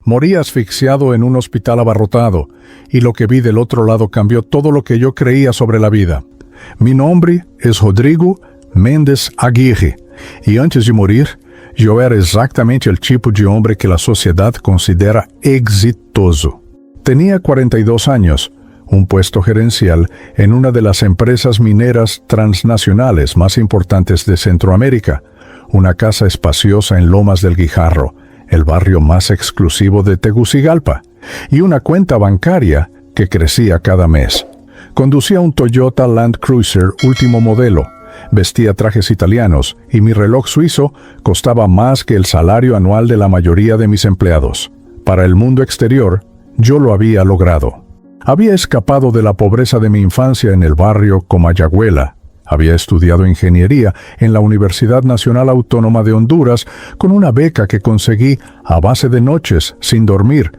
Morí asfixiado en un hospital abarrotado, y lo que vi del otro lado cambió todo lo que yo creía sobre la vida. Mi nombre es Rodrigo Méndez Aguirre, y antes de morir, yo era exactamente el tipo de hombre que la sociedad considera exitoso. Tenía 42 años, un puesto gerencial en una de las empresas mineras transnacionales más importantes de Centroamérica, una casa espaciosa en Lomas del Guijarro, el barrio más exclusivo de Tegucigalpa, y una cuenta bancaria que crecía cada mes. Conducía un Toyota Land Cruiser último modelo, vestía trajes italianos y mi reloj suizo costaba más que el salario anual de la mayoría de mis empleados. Para el mundo exterior, yo lo había logrado. Había escapado de la pobreza de mi infancia en el barrio Comayagüela. Había estudiado ingeniería en la Universidad Nacional Autónoma de Honduras con una beca que conseguí a base de noches sin dormir,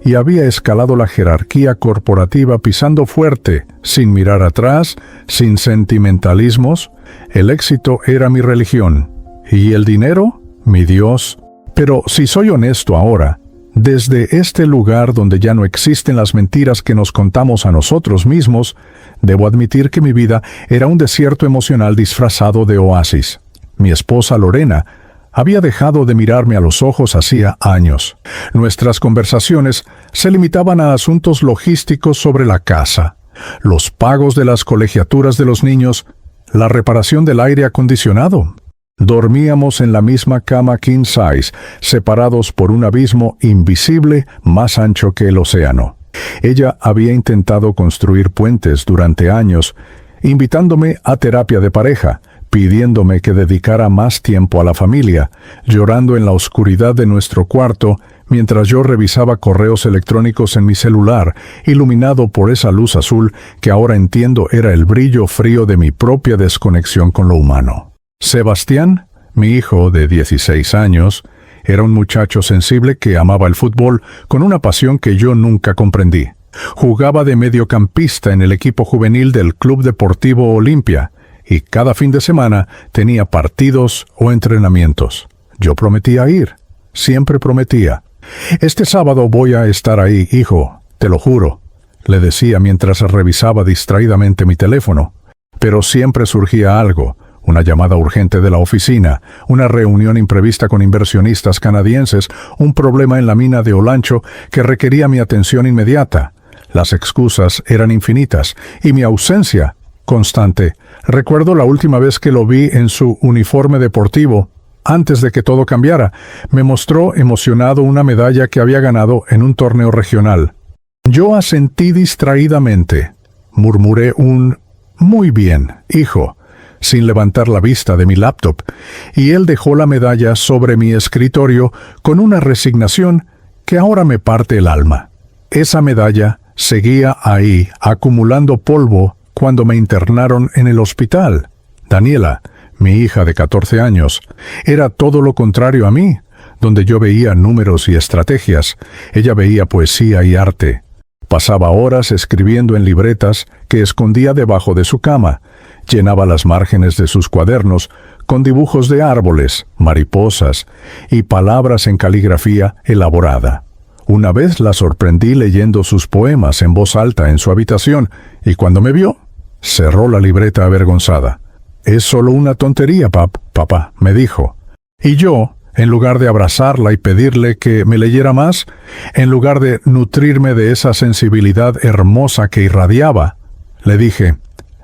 y había escalado la jerarquía corporativa pisando fuerte, sin mirar atrás, sin sentimentalismos. El éxito era mi religión, y el dinero, mi Dios. Pero si soy honesto ahora, desde este lugar donde ya no existen las mentiras que nos contamos a nosotros mismos, debo admitir que mi vida era un desierto emocional disfrazado de oasis. Mi esposa Lorena había dejado de mirarme a los ojos hacía años. Nuestras conversaciones se limitaban a asuntos logísticos sobre la casa, los pagos de las colegiaturas de los niños, la reparación del aire acondicionado. Dormíamos en la misma cama king size, separados por un abismo invisible más ancho que el océano. Ella había intentado construir puentes durante años, invitándome a terapia de pareja, pidiéndome que dedicara más tiempo a la familia, llorando en la oscuridad de nuestro cuarto mientras yo revisaba correos electrónicos en mi celular, iluminado por esa luz azul que ahora entiendo era el brillo frío de mi propia desconexión con lo humano. Sebastián, mi hijo de 16 años, era un muchacho sensible que amaba el fútbol con una pasión que yo nunca comprendí. Jugaba de mediocampista en el equipo juvenil del Club Deportivo Olimpia, y cada fin de semana tenía partidos o entrenamientos. Yo prometía ir, siempre prometía. «Este sábado voy a estar ahí, hijo, te lo juro», le decía mientras revisaba distraídamente mi teléfono. Pero siempre surgía algo, una llamada urgente de la oficina, una reunión imprevista con inversionistas canadienses, un problema en la mina de Olancho que requería mi atención inmediata. Las excusas eran infinitas, y mi ausencia constante. Recuerdo la última vez que lo vi en su uniforme deportivo, antes de que todo cambiara. Me mostró emocionado una medalla que había ganado en un torneo regional. Yo asentí distraídamente. Murmuré un «muy bien, hijo», sin levantar la vista de mi laptop, y él dejó la medalla sobre mi escritorio con una resignación que ahora me parte el alma. Esa medalla seguía ahí, acumulando polvo, cuando me internaron en el hospital. Daniela, mi hija de 14 años, era todo lo contrario a mí. Donde yo veía números y estrategias, ella veía poesía y arte. Pasaba horas escribiendo en libretas que escondía debajo de su cama. Llenaba las márgenes de sus cuadernos con dibujos de árboles, mariposas y palabras en caligrafía elaborada. Una vez la sorprendí leyendo sus poemas en voz alta en su habitación, y cuando me vio, cerró la libreta avergonzada. «Es solo una tontería, papá», me dijo. Y yo, en lugar de abrazarla y pedirle que me leyera más, en lugar de nutrirme de esa sensibilidad hermosa que irradiaba, le dije: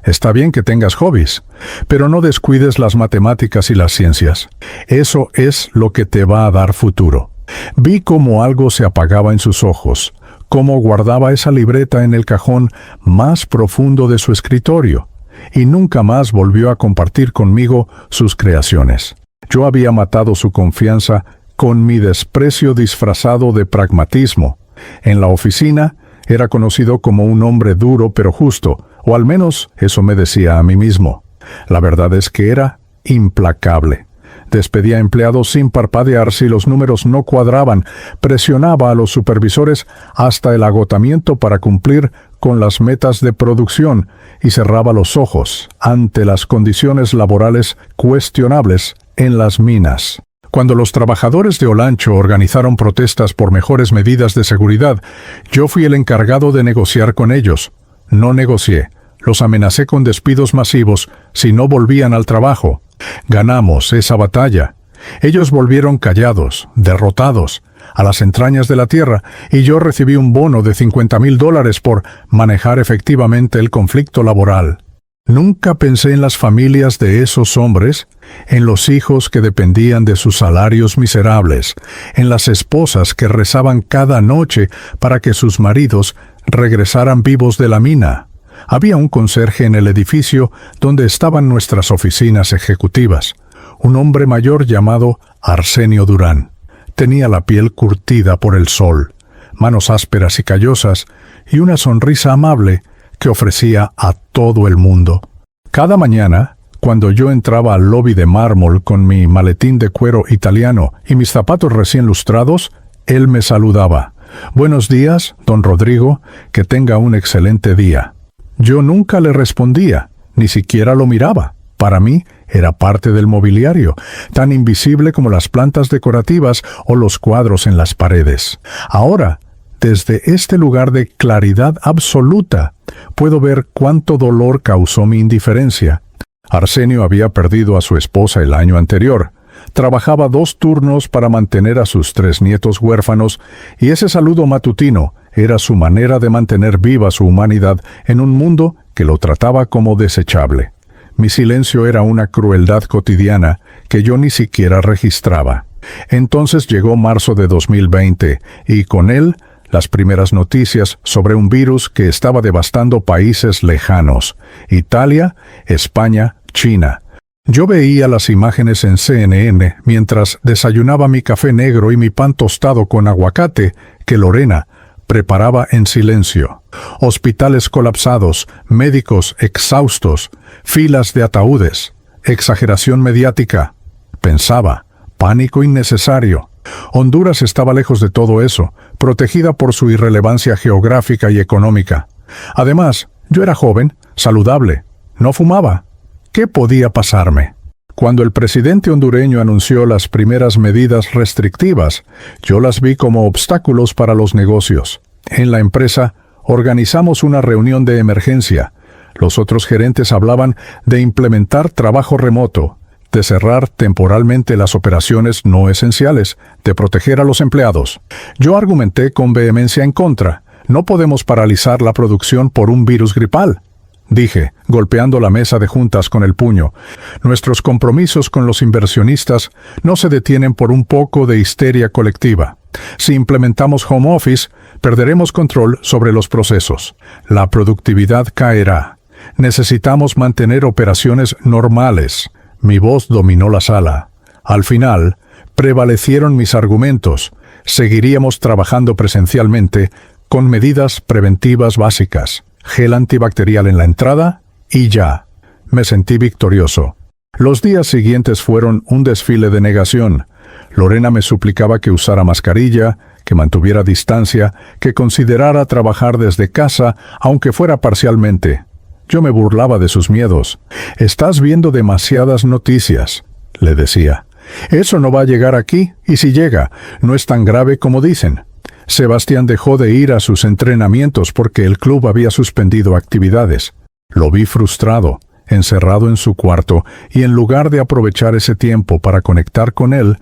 «Está bien que tengas hobbies, pero no descuides las matemáticas y las ciencias. Eso es lo que te va a dar futuro». Vi cómo algo se apagaba en sus ojos, cómo guardaba esa libreta en el cajón más profundo de su escritorio, y nunca más volvió a compartir conmigo sus creaciones. Yo había matado su confianza con mi desprecio disfrazado de pragmatismo. En la oficina era conocido como un hombre duro pero justo, o al menos eso me decía a mí mismo. La verdad es que era implacable. Despedía empleados sin parpadear si los números no cuadraban, presionaba a los supervisores hasta el agotamiento para cumplir con las metas de producción y cerraba los ojos ante las condiciones laborales cuestionables en las minas. Cuando los trabajadores de Olancho organizaron protestas por mejores medidas de seguridad, yo fui el encargado de negociar con ellos. No negocié. Los amenacé con despidos masivos si no volvían al trabajo. Ganamos esa batalla. Ellos volvieron callados, derrotados, a las entrañas de la tierra, y yo recibí un bono de $50,000 por manejar efectivamente el conflicto laboral. Nunca pensé en las familias de esos hombres, en los hijos que dependían de sus salarios miserables, en las esposas que rezaban cada noche para que sus maridos regresaran vivos de la mina. Había un conserje en el edificio donde estaban nuestras oficinas ejecutivas, un hombre mayor llamado Arsenio Durán. Tenía la piel curtida por el sol, manos ásperas y callosas, y una sonrisa amable que ofrecía a todo el mundo. Cada mañana, cuando yo entraba al lobby de mármol con mi maletín de cuero italiano y mis zapatos recién lustrados, él me saludaba. «Buenos días, don Rodrigo, que tenga un excelente día». Yo nunca le respondía, ni siquiera lo miraba. Para mí, era parte del mobiliario, tan invisible como las plantas decorativas o los cuadros en las paredes. Ahora, desde este lugar de claridad absoluta, puedo ver cuánto dolor causó mi indiferencia. Arsenio había perdido a su esposa el año anterior. Trabajaba 2 turnos para mantener a sus 3 nietos huérfanos, y ese saludo matutino era su manera de mantener viva su humanidad en un mundo que lo trataba como desechable. Mi silencio era una crueldad cotidiana que yo ni siquiera registraba. Entonces llegó marzo de 2020, y con él las primeras noticias sobre un virus que estaba devastando países lejanos: Italia, España, China. Yo veía las imágenes en CNN mientras desayunaba mi café negro y mi pan tostado con aguacate que Lorena preparaba en silencio. Hospitales colapsados, médicos exhaustos, filas de ataúdes, exageración mediática. Pensaba, pánico innecesario. Honduras estaba lejos de todo eso, protegida por su irrelevancia geográfica y económica. Además, yo era joven, saludable, no fumaba. ¿Qué podía pasarme? Cuando el presidente hondureño anunció las primeras medidas restrictivas, yo las vi como obstáculos para los negocios. En la empresa, organizamos una reunión de emergencia. Los otros gerentes hablaban de implementar trabajo remoto, de cerrar temporalmente las operaciones no esenciales, de proteger a los empleados. Yo argumenté con vehemencia en contra. No podemos paralizar la producción por un virus gripal, dije, golpeando la mesa de juntas con el puño. Nuestros compromisos con los inversionistas no se detienen por un poco de histeria colectiva. Si implementamos home office, perderemos control sobre los procesos. La productividad caerá. Necesitamos mantener operaciones normales. Mi voz dominó la sala. Al final, prevalecieron mis argumentos. Seguiríamos trabajando presencialmente con medidas preventivas básicas. Gel antibacterial en la entrada y ya. Me sentí victorioso. Los días siguientes fueron un desfile de negación. Lorena me suplicaba que usara mascarilla, que mantuviera distancia, que considerara trabajar desde casa, aunque fuera parcialmente. Yo me burlaba de sus miedos. «Estás viendo demasiadas noticias», le decía. «Eso no va a llegar aquí, y si llega, no es tan grave como dicen». Sebastián dejó de ir a sus entrenamientos porque el club había suspendido actividades. Lo vi frustrado, encerrado en su cuarto, y en lugar de aprovechar ese tiempo para conectar con él,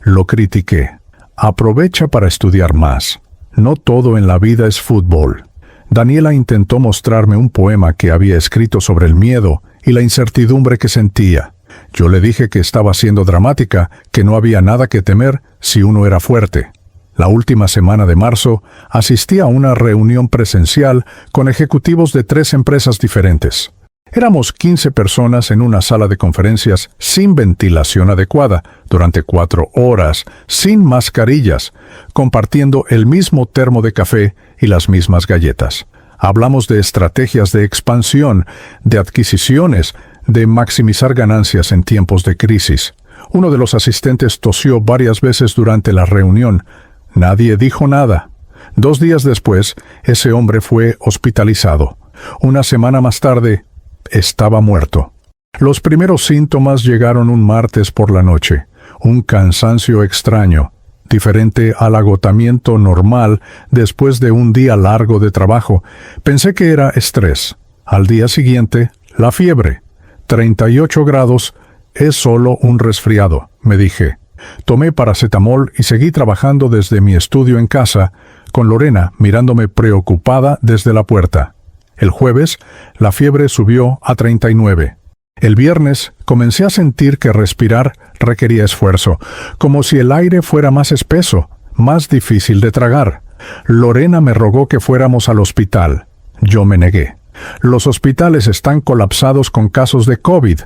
lo critiqué. Aprovecha para estudiar más. No todo en la vida es fútbol. Daniela intentó mostrarme un poema que había escrito sobre el miedo y la incertidumbre que sentía. Yo le dije que estaba siendo dramática, que no había nada que temer si uno era fuerte. La última semana de marzo asistí a una reunión presencial con ejecutivos de 3 empresas diferentes. Éramos 15 personas en una sala de conferencias sin ventilación adecuada, durante 4 horas, sin mascarillas, compartiendo el mismo termo de café y las mismas galletas. Hablamos de estrategias de expansión, de adquisiciones, de maximizar ganancias en tiempos de crisis. Uno de los asistentes tosió varias veces durante la reunión. Nadie dijo nada. 2 días después, ese hombre fue hospitalizado. Una semana más tarde, estaba muerto. Los primeros síntomas llegaron un martes por la noche. un cansancio extraño, diferente al agotamiento normal después de un día largo de trabajo. Pensé que era estrés. Al día siguiente, la fiebre. 38 grados, es solo un resfriado, me dije. Tomé paracetamol y seguí trabajando desde mi estudio en casa, con Lorena mirándome preocupada desde la puerta. El jueves, la fiebre subió a 39. El viernes comencé a sentir que respirar requería esfuerzo, como si el aire fuera más espeso, más difícil de tragar. Lorena me rogó que fuéramos al hospital. Yo me negué. Los hospitales están colapsados con casos de COVID.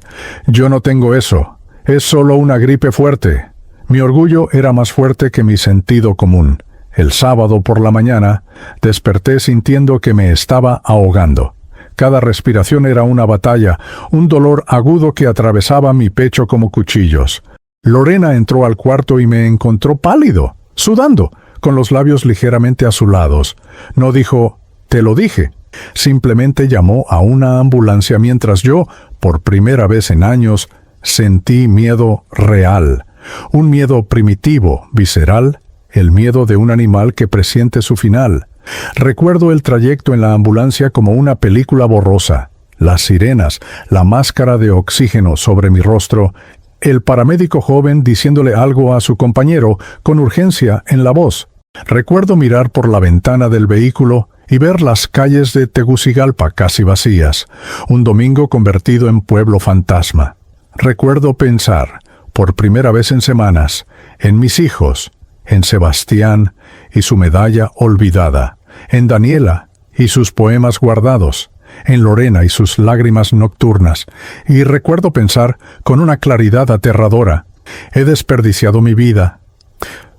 Yo no tengo eso. Es solo una gripe fuerte. Mi orgullo era más fuerte que mi sentido común. El sábado por la mañana, desperté sintiendo que me estaba ahogando. Cada respiración era una batalla, un dolor agudo que atravesaba mi pecho como cuchillos. Lorena entró al cuarto y me encontró pálido, sudando, con los labios ligeramente azulados. No dijo, «Te lo dije». Simplemente llamó a una ambulancia mientras yo, por primera vez en años, sentí miedo real. Un miedo primitivo, visceral, el miedo de un animal que presiente su final. Recuerdo el trayecto en la ambulancia como una película borrosa. Las sirenas, la máscara de oxígeno sobre mi rostro, el paramédico joven diciéndole algo a su compañero con urgencia en la voz. Recuerdo mirar por la ventana del vehículo y ver las calles de Tegucigalpa casi vacías, un domingo convertido en pueblo fantasma. Recuerdo pensar, por primera vez en semanas, en mis hijos, en Sebastián y su medalla olvidada, en Daniela y sus poemas guardados, en Lorena y sus lágrimas nocturnas, y recuerdo pensar con una claridad aterradora, he desperdiciado mi vida.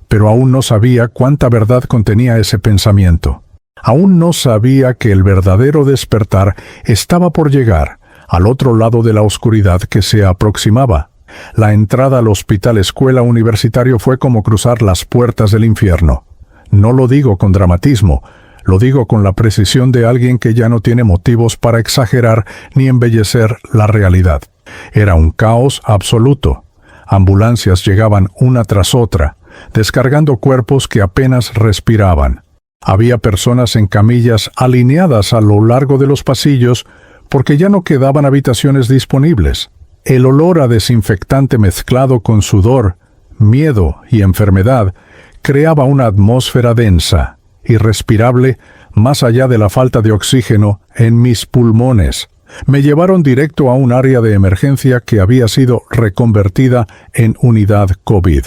Pero aún no sabía cuánta verdad contenía ese pensamiento. Aún no sabía que el verdadero despertar estaba por llegar, al otro lado de la oscuridad que se aproximaba. La entrada al hospital escuela universitario fue como cruzar las puertas del infierno. No lo digo con dramatismo, lo digo con la precisión de alguien que ya no tiene motivos para exagerar ni embellecer la realidad. Era un caos absoluto. Ambulancias llegaban una tras otra, descargando cuerpos que apenas respiraban. Había personas en camillas alineadas a lo largo de los pasillos porque ya no quedaban habitaciones disponibles. El olor a desinfectante mezclado con sudor, miedo y enfermedad creaba una atmósfera densa, irrespirable, más allá de la falta de oxígeno en mis pulmones. Me llevaron directo a un área de emergencia que había sido reconvertida en unidad COVID.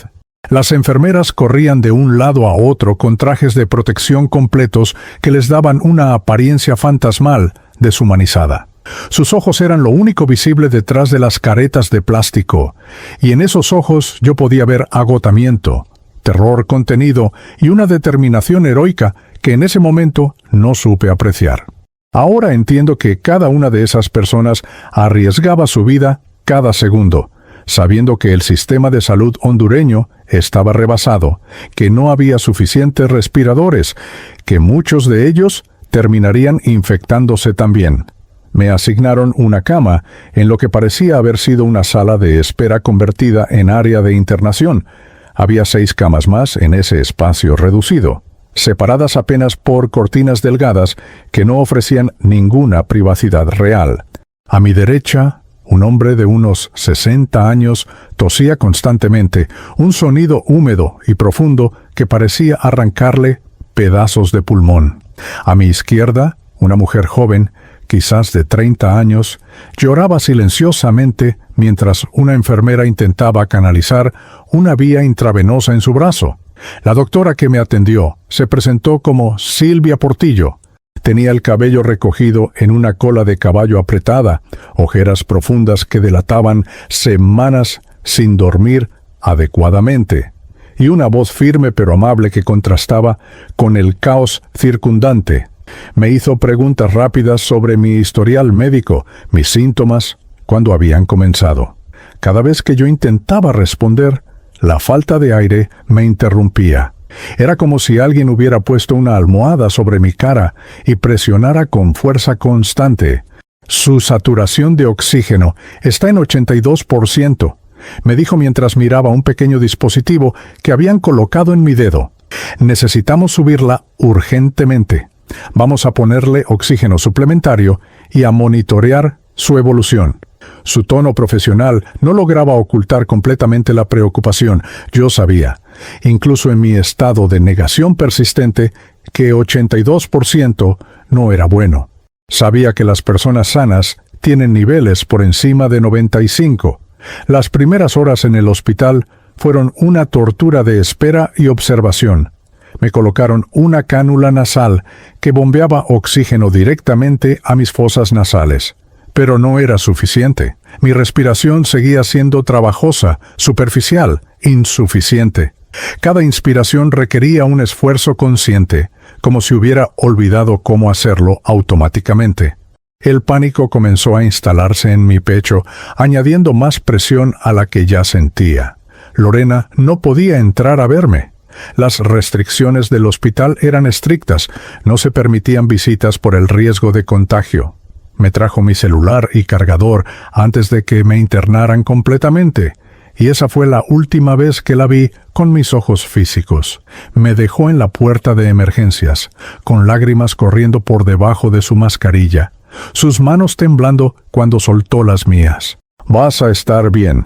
Las enfermeras corrían de un lado a otro con trajes de protección completos que les daban una apariencia fantasmal, deshumanizada. Sus ojos eran lo único visible detrás de las caretas de plástico, y en esos ojos yo podía ver agotamiento, terror contenido y una determinación heroica que en ese momento no supe apreciar. Ahora entiendo que cada una de esas personas arriesgaba su vida cada segundo, sabiendo que el sistema de salud hondureño estaba rebasado, que no había suficientes respiradores, que muchos de ellos terminarían infectándose también. Me asignaron una cama en lo que parecía haber sido una sala de espera convertida en área de internación. Había 6 camas más en ese espacio reducido, separadas apenas por cortinas delgadas que no ofrecían ninguna privacidad real. A mi derecha, un hombre de unos 60 años tosía constantemente, un sonido húmedo y profundo que parecía arrancarle pedazos de pulmón. A mi izquierda, una mujer joven, quizás de 30 años, lloraba silenciosamente mientras una enfermera intentaba canalizar una vía intravenosa en su brazo. La doctora que me atendió se presentó como Silvia Portillo. Tenía el cabello recogido en una cola de caballo apretada, ojeras profundas que delataban semanas sin dormir adecuadamente, y una voz firme pero amable que contrastaba con el caos circundante. Me hizo preguntas rápidas sobre mi historial médico, mis síntomas, cuándo habían comenzado. Cada vez que yo intentaba responder, la falta de aire me interrumpía. Era como si alguien hubiera puesto una almohada sobre mi cara y presionara con fuerza constante. Su saturación de oxígeno está en 82%. Me dijo mientras miraba un pequeño dispositivo que habían colocado en mi dedo. Necesitamos subirla urgentemente. Vamos a ponerle oxígeno suplementario y a monitorear su evolución. Su tono profesional no lograba ocultar completamente la preocupación. Yo sabía, incluso en mi estado de negación persistente, que 82% no era bueno. Sabía que las personas sanas tienen niveles por encima de 95. Las primeras horas en el hospital fueron una tortura de espera y observación. Me colocaron una cánula nasal que bombeaba oxígeno directamente a mis fosas nasales. Pero no era suficiente. Mi respiración seguía siendo trabajosa, superficial, insuficiente. Cada inspiración requería un esfuerzo consciente, como si hubiera olvidado cómo hacerlo automáticamente. El pánico comenzó a instalarse en mi pecho, añadiendo más presión a la que ya sentía. Lorena no podía entrar a verme. Las restricciones del hospital eran estrictas, no se permitían visitas por el riesgo de contagio. Me trajo mi celular y cargador antes de que me internaran completamente, y esa fue la última vez que la vi con mis ojos físicos. Me dejó en la puerta de emergencias, con lágrimas corriendo por debajo de su mascarilla, sus manos temblando cuando soltó las mías. «Vas a estar bien»,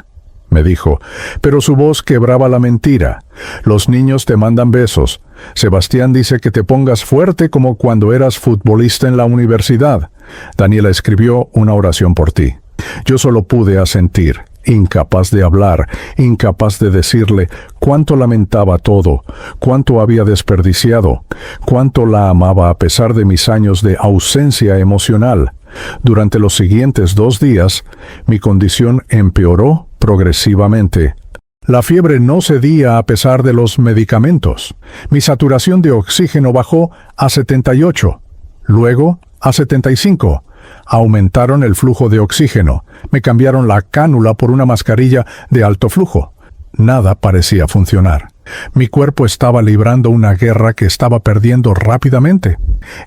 me dijo, pero su voz quebraba la mentira. «Los niños te mandan besos. Sebastián dice que te pongas fuerte como cuando eras futbolista en la universidad. Daniela escribió una oración por ti». Yo solo pude asentir, incapaz de hablar, incapaz de decirle cuánto lamentaba todo, cuánto había desperdiciado, cuánto la amaba a pesar de mis años de ausencia emocional. Durante los siguientes 2 días, mi condición empeoró progresivamente. La fiebre no cedía a pesar de los medicamentos. Mi saturación de oxígeno bajó a 78, luego a 75. Aumentaron el flujo de oxígeno. Me cambiaron la cánula por una mascarilla de alto flujo. Nada parecía funcionar. Mi cuerpo estaba librando una guerra que estaba perdiendo rápidamente.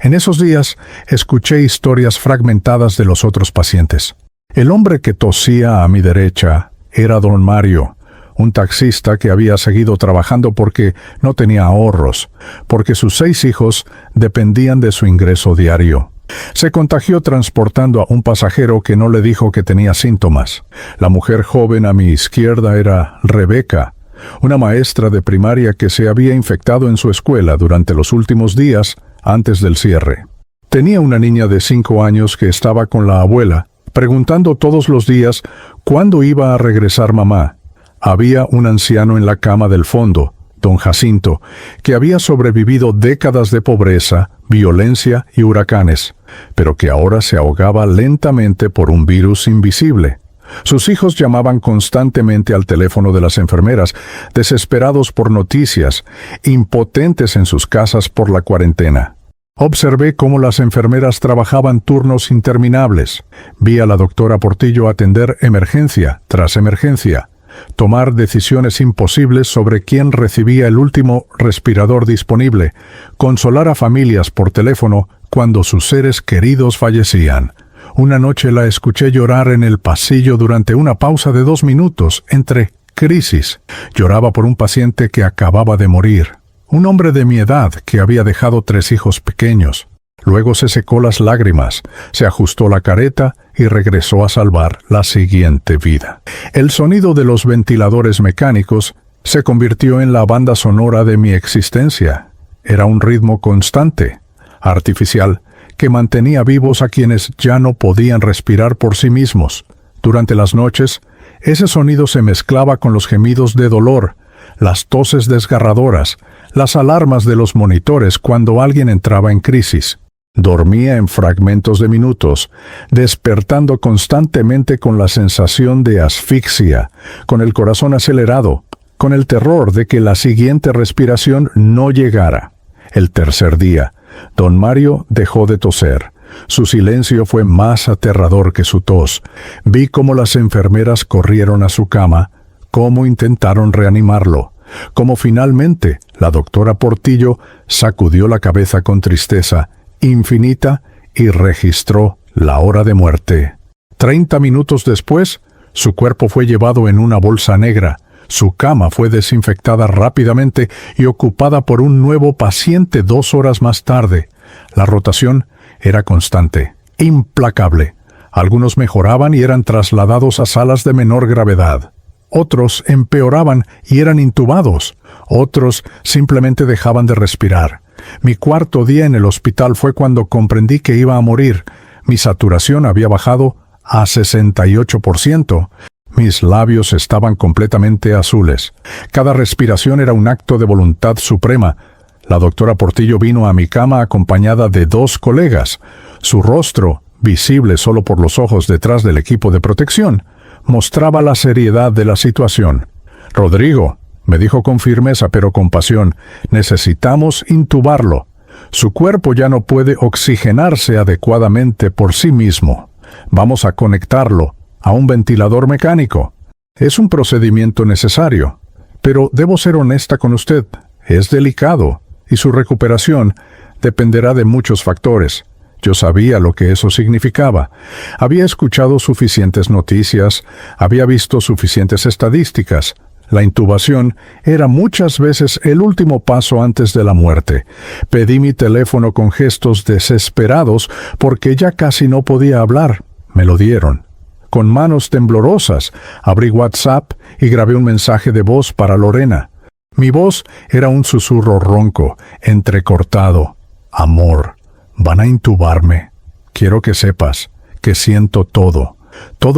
En esos días, escuché historias fragmentadas de los otros pacientes. El hombre que tosía a mi derecha era don Mario, un taxista que había seguido trabajando porque no tenía ahorros, porque sus 6 hijos dependían de su ingreso diario. Se contagió transportando a un pasajero que no le dijo que tenía síntomas. La mujer joven a mi izquierda era Rebeca, una maestra de primaria que se había infectado en su escuela durante los últimos días antes del cierre. Tenía una niña de 5 años que estaba con la abuela, preguntando todos los días cuándo iba a regresar mamá. Había un anciano en la cama del fondo, don Jacinto, que había sobrevivido décadas de pobreza, violencia y huracanes, pero que ahora se ahogaba lentamente por un virus invisible. Sus hijos llamaban constantemente al teléfono de las enfermeras, desesperados por noticias, impotentes en sus casas por la cuarentena. Observé cómo las enfermeras trabajaban turnos interminables. Vi a la doctora Portillo atender emergencia tras emergencia, tomar decisiones imposibles sobre quién recibía el último respirador disponible, consolar a familias por teléfono cuando sus seres queridos fallecían. Una noche la escuché llorar en el pasillo durante una pausa de 2 minutos entre crisis. Lloraba por un paciente que acababa de morir, un hombre de mi edad que había dejado 3 hijos pequeños. Luego se secó las lágrimas, se ajustó la careta y regresó a salvar la siguiente vida. El sonido de los ventiladores mecánicos se convirtió en la banda sonora de mi existencia. Era un ritmo constante, artificial, que mantenía vivos a quienes ya no podían respirar por sí mismos. Durante las noches, ese sonido se mezclaba con los gemidos de dolor, las toses desgarradoras, las alarmas de los monitores cuando alguien entraba en crisis. Dormía en fragmentos de minutos, despertando constantemente con la sensación de asfixia, con el corazón acelerado, con el terror de que la siguiente respiración no llegara. El tercer día, don Mario dejó de toser. Su silencio fue más aterrador que su tos. Vi cómo las enfermeras corrieron a su cama, cómo intentaron reanimarlo, cómo finalmente la doctora Portillo sacudió la cabeza con tristeza infinita y registró la hora de muerte. 30 minutos después, Su cuerpo fue llevado en una bolsa negra. Su cama fue desinfectada rápidamente y ocupada por un nuevo paciente 2 horas más tarde. La rotación era constante, implacable. Algunos mejoraban y eran trasladados a salas de menor gravedad. Otros empeoraban y eran intubados. Otros simplemente dejaban de respirar. Mi cuarto día en el hospital fue cuando comprendí que iba a morir. Mi saturación había bajado a 68%. Mis labios estaban completamente azules. Cada respiración era un acto de voluntad suprema. La doctora Portillo vino a mi cama acompañada de 2 colegas. Su rostro, visible solo por los ojos detrás del equipo de protección, mostraba la seriedad de la situación. «Rodrigo», me dijo con firmeza pero con pasión, «necesitamos intubarlo. Su cuerpo ya no puede oxigenarse adecuadamente por sí mismo. Vamos a conectarlo a un ventilador mecánico. Es un procedimiento necesario, pero debo ser honesta con usted. Es delicado y su recuperación dependerá de muchos factores». Yo sabía lo que eso significaba. Había escuchado suficientes noticias, había visto suficientes estadísticas. La intubación era muchas veces el último paso antes de la muerte. Pedí mi teléfono con gestos desesperados porque ya casi no podía hablar. Me lo dieron. Con manos temblorosas, abrí WhatsApp y grabé un mensaje de voz para Lorena. Mi voz era un susurro ronco, entrecortado. «Amor, van a intubarme. Quiero que sepas que siento todo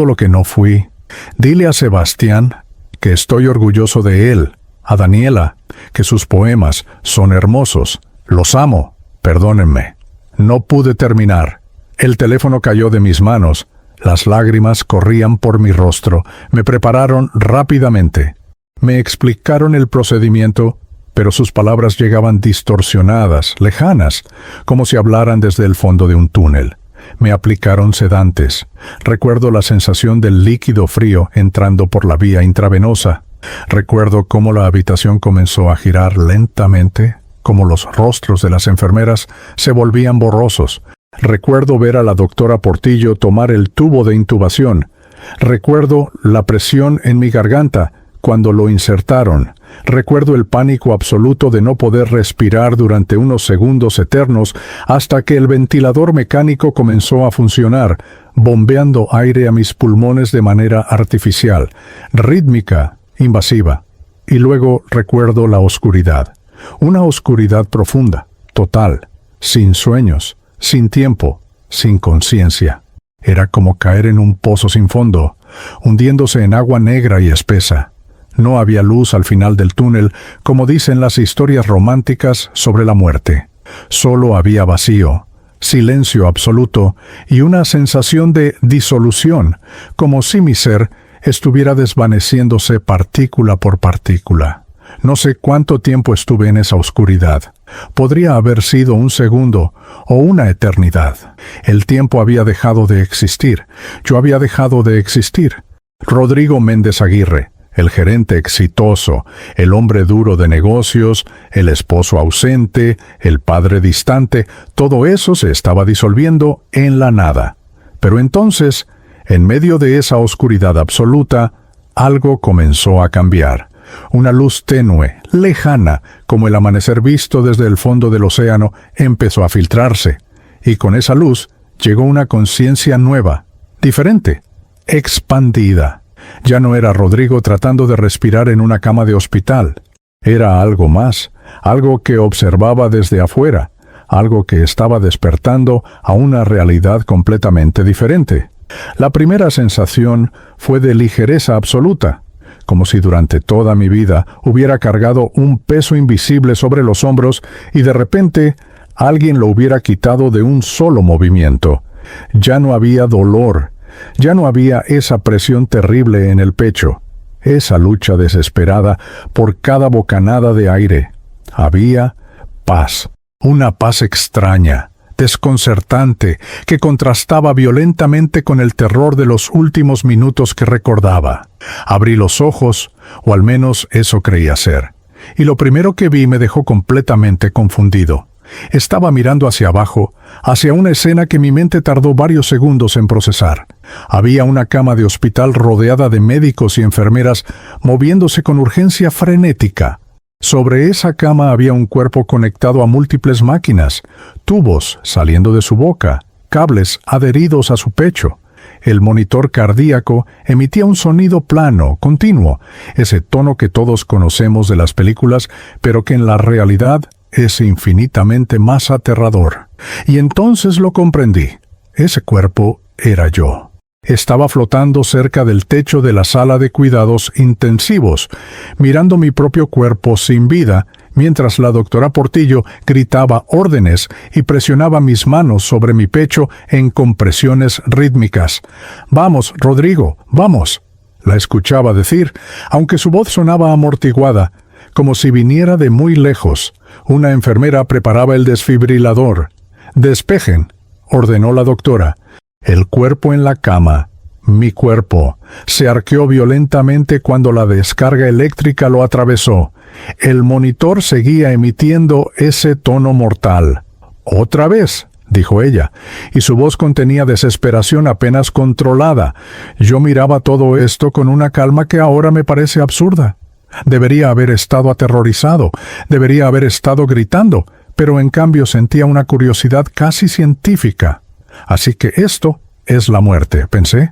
lo que no fui. Dile a Sebastián que estoy orgulloso de él, a Daniela, que sus poemas son hermosos. Los amo. Perdónenme». No pude terminar. El teléfono cayó de mis manos. Las lágrimas corrían por mi rostro. Me prepararon rápidamente. Me explicaron el procedimiento, pero sus palabras llegaban distorsionadas, lejanas, como si hablaran desde el fondo de un túnel. Me aplicaron sedantes. Recuerdo la sensación del líquido frío entrando por la vía intravenosa. Recuerdo cómo la habitación comenzó a girar lentamente, cómo los rostros de las enfermeras se volvían borrosos. Recuerdo ver a la doctora Portillo tomar el tubo de intubación. Recuerdo la presión en mi garganta cuando lo insertaron. Recuerdo el pánico absoluto de no poder respirar durante unos segundos eternos hasta que el ventilador mecánico comenzó a funcionar, bombeando aire a mis pulmones de manera artificial, rítmica, invasiva. Y luego recuerdo la oscuridad. Una oscuridad profunda, total, sin sueños, sin tiempo, sin conciencia. Era como caer en un pozo sin fondo, hundiéndose en agua negra y espesa. No había luz al final del túnel, como dicen las historias románticas sobre la muerte. Solo había vacío, silencio absoluto y una sensación de disolución, como si mi ser estuviera desvaneciéndose partícula por partícula. No sé cuánto tiempo estuve en esa oscuridad. Podría haber sido un segundo o una eternidad. El tiempo había dejado de existir. Yo había dejado de existir. Rodrigo Méndez Aguirre, el gerente exitoso, el hombre duro de negocios, el esposo ausente, el padre distante, todo eso se estaba disolviendo en la nada. Pero entonces, en medio de esa oscuridad absoluta, algo comenzó a cambiar. Una luz tenue, lejana, como el amanecer visto desde el fondo del océano, empezó a filtrarse. Y con esa luz llegó una conciencia nueva, diferente, expandida. Ya no era Rodrigo tratando de respirar en una cama de hospital. Era algo más, algo que observaba desde afuera, algo que estaba despertando a una realidad completamente diferente. La primera sensación fue de ligereza absoluta, como si durante toda mi vida hubiera cargado un peso invisible sobre los hombros y de repente alguien lo hubiera quitado de un solo movimiento. Ya no había dolor. Ya no había esa presión terrible en el pecho, esa lucha desesperada por cada bocanada de aire. Había paz, una paz extraña, desconcertante, que contrastaba violentamente con el terror de los últimos minutos que recordaba. Abrí los ojos, o al menos eso creía ser, y lo primero que vi me dejó completamente confundido. Estaba mirando hacia abajo, hacia una escena que mi mente tardó varios segundos en procesar. Había una cama de hospital rodeada de médicos y enfermeras moviéndose con urgencia frenética. Sobre esa cama había un cuerpo conectado a múltiples máquinas, tubos saliendo de su boca, cables adheridos a su pecho. El monitor cardíaco emitía un sonido plano, continuo, ese tono que todos conocemos de las películas, pero que en la realidad es infinitamente más aterrador. Y entonces lo comprendí. Ese cuerpo era yo. Estaba flotando cerca del techo de la sala de cuidados intensivos, mirando mi propio cuerpo sin vida, mientras la doctora Portillo gritaba órdenes y presionaba mis manos sobre mi pecho en compresiones rítmicas. «Vamos, Rodrigo, vamos», la escuchaba decir, aunque su voz sonaba amortiguada, como si viniera de muy lejos. Una enfermera preparaba el desfibrilador. «Despejen», ordenó la doctora. El cuerpo en la cama, mi cuerpo, se arqueó violentamente cuando la descarga eléctrica lo atravesó. El monitor seguía emitiendo ese tono mortal. «Otra vez», dijo ella, y su voz contenía desesperación apenas controlada. Yo miraba todo esto con una calma que ahora me parece absurda. Debería haber estado aterrorizado, debería haber estado gritando, pero en cambio sentía una curiosidad casi científica. Así que esto es la muerte, pensé.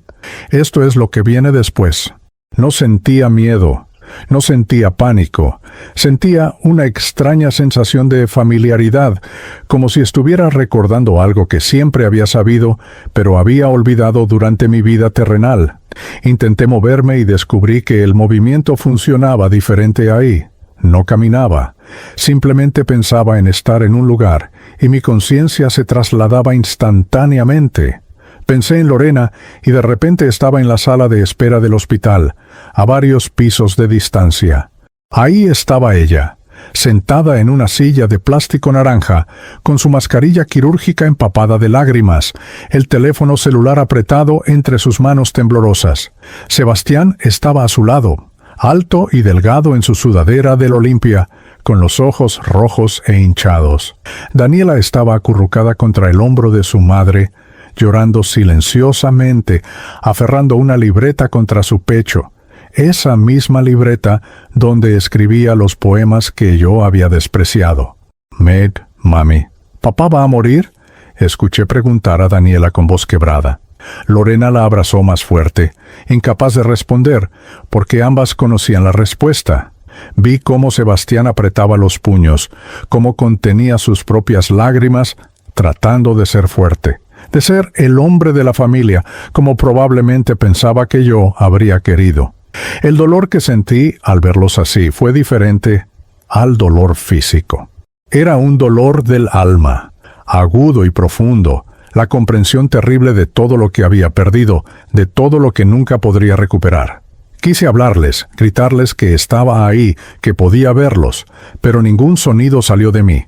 Esto es lo que viene después. No sentía miedo, no sentía pánico, sentía una extraña sensación de familiaridad, como si estuviera recordando algo que siempre había sabido, pero había olvidado durante mi vida terrenal. Intenté moverme y descubrí que el movimiento funcionaba diferente ahí. No caminaba, simplemente pensaba en estar en un lugar, y mi conciencia se trasladaba instantáneamente. Pensé en Lorena y de repente estaba en la sala de espera del hospital, a varios pisos de distancia. Ahí estaba ella, sentada en una silla de plástico naranja, con su mascarilla quirúrgica empapada de lágrimas, el teléfono celular apretado entre sus manos temblorosas. Sebastián estaba a su lado, alto y delgado en su sudadera del Olimpia, con los ojos rojos e hinchados. Daniela estaba acurrucada contra el hombro de su madre, llorando silenciosamente, aferrando una libreta contra su pecho, esa misma libreta donde escribía los poemas que yo había despreciado. «Med, mami, ¿papá va a morir?», escuché preguntar a Daniela con voz quebrada. Lorena la abrazó más fuerte, incapaz de responder, porque ambas conocían la respuesta. Vi cómo Sebastián apretaba los puños, cómo contenía sus propias lágrimas, tratando de ser fuerte, de ser el hombre de la familia, como probablemente pensaba que yo habría querido. El dolor que sentí al verlos así fue diferente al dolor físico. Era un dolor del alma, agudo y profundo, la comprensión terrible de todo lo que había perdido, de todo lo que nunca podría recuperar. Quise hablarles, gritarles que estaba ahí, que podía verlos, pero ningún sonido salió de mí.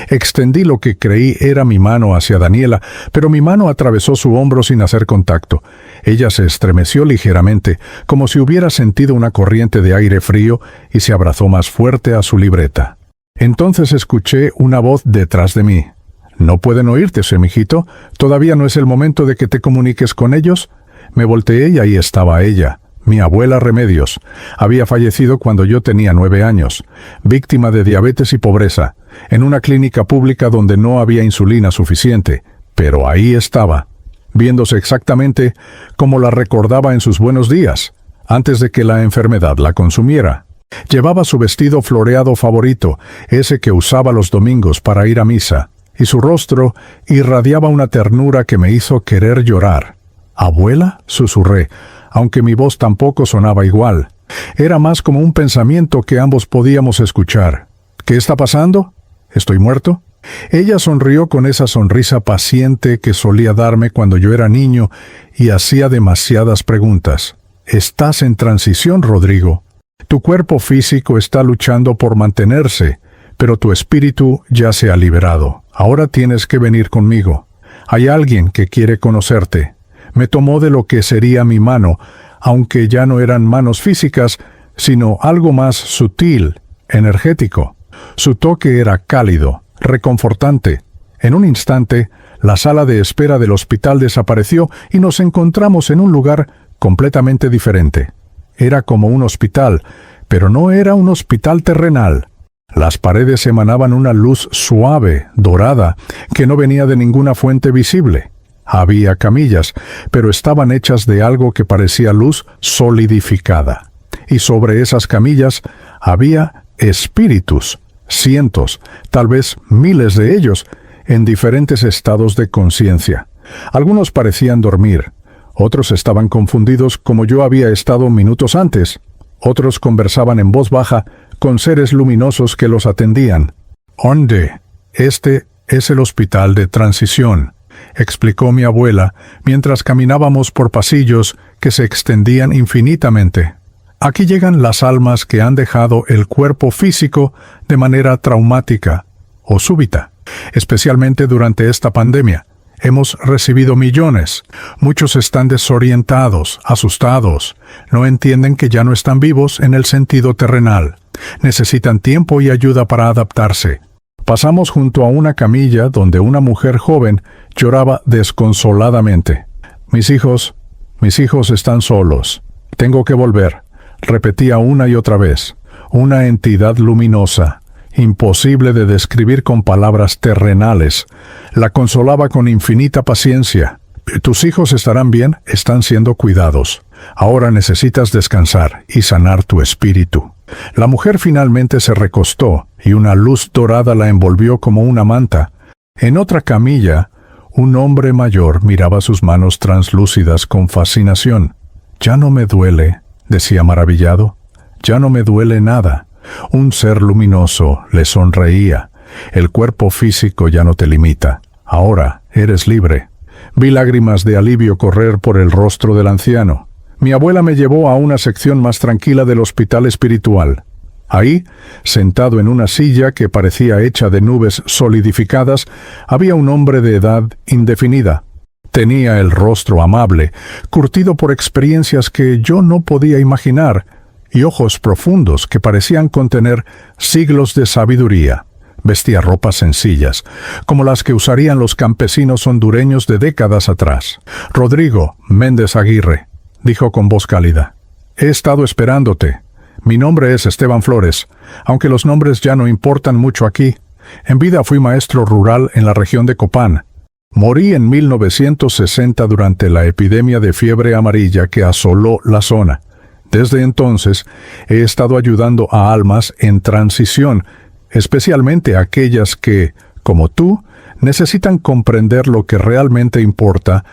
Extendí lo que creí era mi mano hacia Daniela, pero mi mano atravesó su hombro sin hacer contacto. Ella se estremeció ligeramente, como si hubiera sentido una corriente de aire frío, y se abrazó más fuerte a su libreta. Entonces escuché una voz detrás de mí. «¿No pueden oírte, mijito? ¿Todavía no es el momento de que te comuniques con ellos?» Me volteé y ahí estaba ella. Mi abuela Remedios. Había fallecido cuando yo tenía 9 años, víctima de diabetes y pobreza, en una clínica pública donde no había insulina suficiente, pero ahí estaba, viéndose exactamente como la recordaba en sus buenos días, antes de que la enfermedad la consumiera. Llevaba su vestido floreado favorito, ese que usaba los domingos para ir a misa, y su rostro irradiaba una ternura que me hizo querer llorar. «¿Abuela?», susurré, aunque mi voz tampoco sonaba igual. Era más como un pensamiento que ambos podíamos escuchar. «¿Qué está pasando? ¿Estoy muerto?». Ella sonrió con esa sonrisa paciente que solía darme cuando yo era niño y hacía demasiadas preguntas. «Estás en transición, Rodrigo. Tu cuerpo físico está luchando por mantenerse, pero tu espíritu ya se ha liberado. Ahora tienes que venir conmigo. Hay alguien que quiere conocerte». Me tomó de lo que sería mi mano, aunque ya no eran manos físicas, sino algo más sutil, energético. Su toque era cálido, reconfortante. En un instante, la sala de espera del hospital desapareció y nos encontramos en un lugar completamente diferente. Era como un hospital, pero no era un hospital terrenal. Las paredes emanaban una luz suave, dorada, que no venía de ninguna fuente visible. Había camillas, pero estaban hechas de algo que parecía luz solidificada. Y sobre esas camillas había espíritus, cientos, tal vez miles de ellos, en diferentes estados de conciencia. Algunos parecían dormir, otros estaban confundidos como yo había estado minutos antes, otros conversaban en voz baja con seres luminosos que los atendían. «Onde, este es el hospital de transición», explicó mi abuela mientras caminábamos por pasillos que se extendían infinitamente. «Aquí llegan las almas que han dejado el cuerpo físico de manera traumática o súbita, especialmente durante esta pandemia. Hemos recibido millones. Muchos están desorientados, asustados. No entienden que ya no están vivos en el sentido terrenal. Necesitan tiempo y ayuda para adaptarse. Pasamos junto a una camilla donde una mujer joven lloraba desconsoladamente. Mis hijos están solos. Tengo que volver», repetía una y otra vez. Una entidad luminosa, imposible de describir con palabras terrenales, la consolaba con infinita paciencia. «Tus hijos estarán bien, están siendo cuidados. Ahora necesitas descansar y sanar tu espíritu». La mujer finalmente se recostó y una luz dorada la envolvió como una manta. En otra camilla, un hombre mayor miraba sus manos translúcidas con fascinación. «Ya no me duele», decía maravillado. «Ya no me duele nada». Un ser luminoso le sonreía. «El cuerpo físico ya no te limita. Ahora eres libre». Vi lágrimas de alivio correr por el rostro del anciano. Mi abuela me llevó a una sección más tranquila del hospital espiritual. Ahí, sentado en una silla que parecía hecha de nubes solidificadas, había un hombre de edad indefinida. Tenía el rostro amable, curtido por experiencias que yo no podía imaginar, y ojos profundos que parecían contener siglos de sabiduría. Vestía ropas sencillas, como las que usarían los campesinos hondureños de décadas atrás. «Rodrigo Méndez Aguirre», dijo con voz cálida. «He estado esperándote. Mi nombre es Esteban Flores, aunque los nombres ya no importan mucho aquí. En vida fui maestro rural en la región de Copán. Morí en 1960 durante la epidemia de fiebre amarilla que asoló la zona. Desde entonces he estado ayudando a almas en transición, especialmente aquellas que, como tú, necesitan comprender lo que realmente importa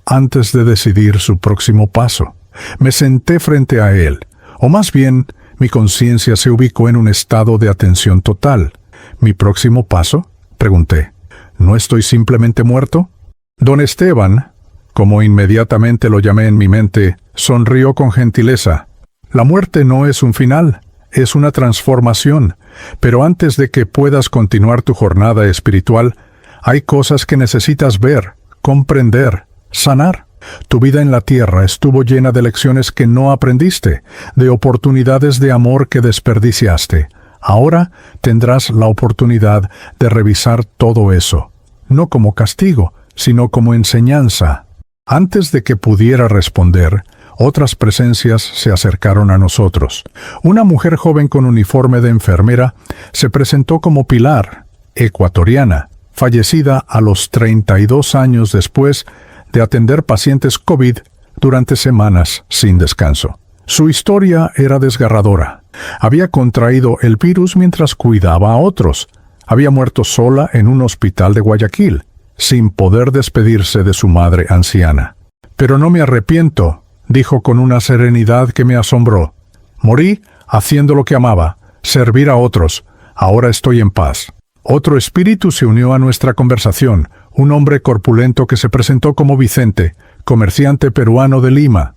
antes de decidir su próximo paso». Me senté frente a él, o más bien, mi conciencia se ubicó en un estado de atención total. «¿Mi próximo paso?», pregunté. «¿No estoy simplemente muerto?». Don Esteban, como inmediatamente lo llamé en mi mente, sonrió con gentileza. «La muerte no es un final, es una transformación, pero antes de que puedas continuar tu jornada espiritual, hay cosas que necesitas ver, comprender, sanar. Tu vida en la tierra estuvo llena de lecciones que no aprendiste, de oportunidades de amor que desperdiciaste. Ahora tendrás la oportunidad de revisar todo eso, no como castigo, sino como enseñanza». Antes de que pudiera responder, otras presencias se acercaron a nosotros. Una mujer joven con uniforme de enfermera se presentó como Pilar, ecuatoriana, fallecida a los 32 años después de atender pacientes COVID durante semanas sin descanso. Su historia era desgarradora. Había contraído el virus mientras cuidaba a otros. Había muerto sola en un hospital de Guayaquil, sin poder despedirse de su madre anciana. «Pero no me arrepiento», dijo con una serenidad que me asombró. «Morí haciendo lo que amaba, servir a otros. Ahora estoy en paz». Otro espíritu se unió a nuestra conversación, un hombre corpulento que se presentó como Vicente, comerciante peruano de Lima.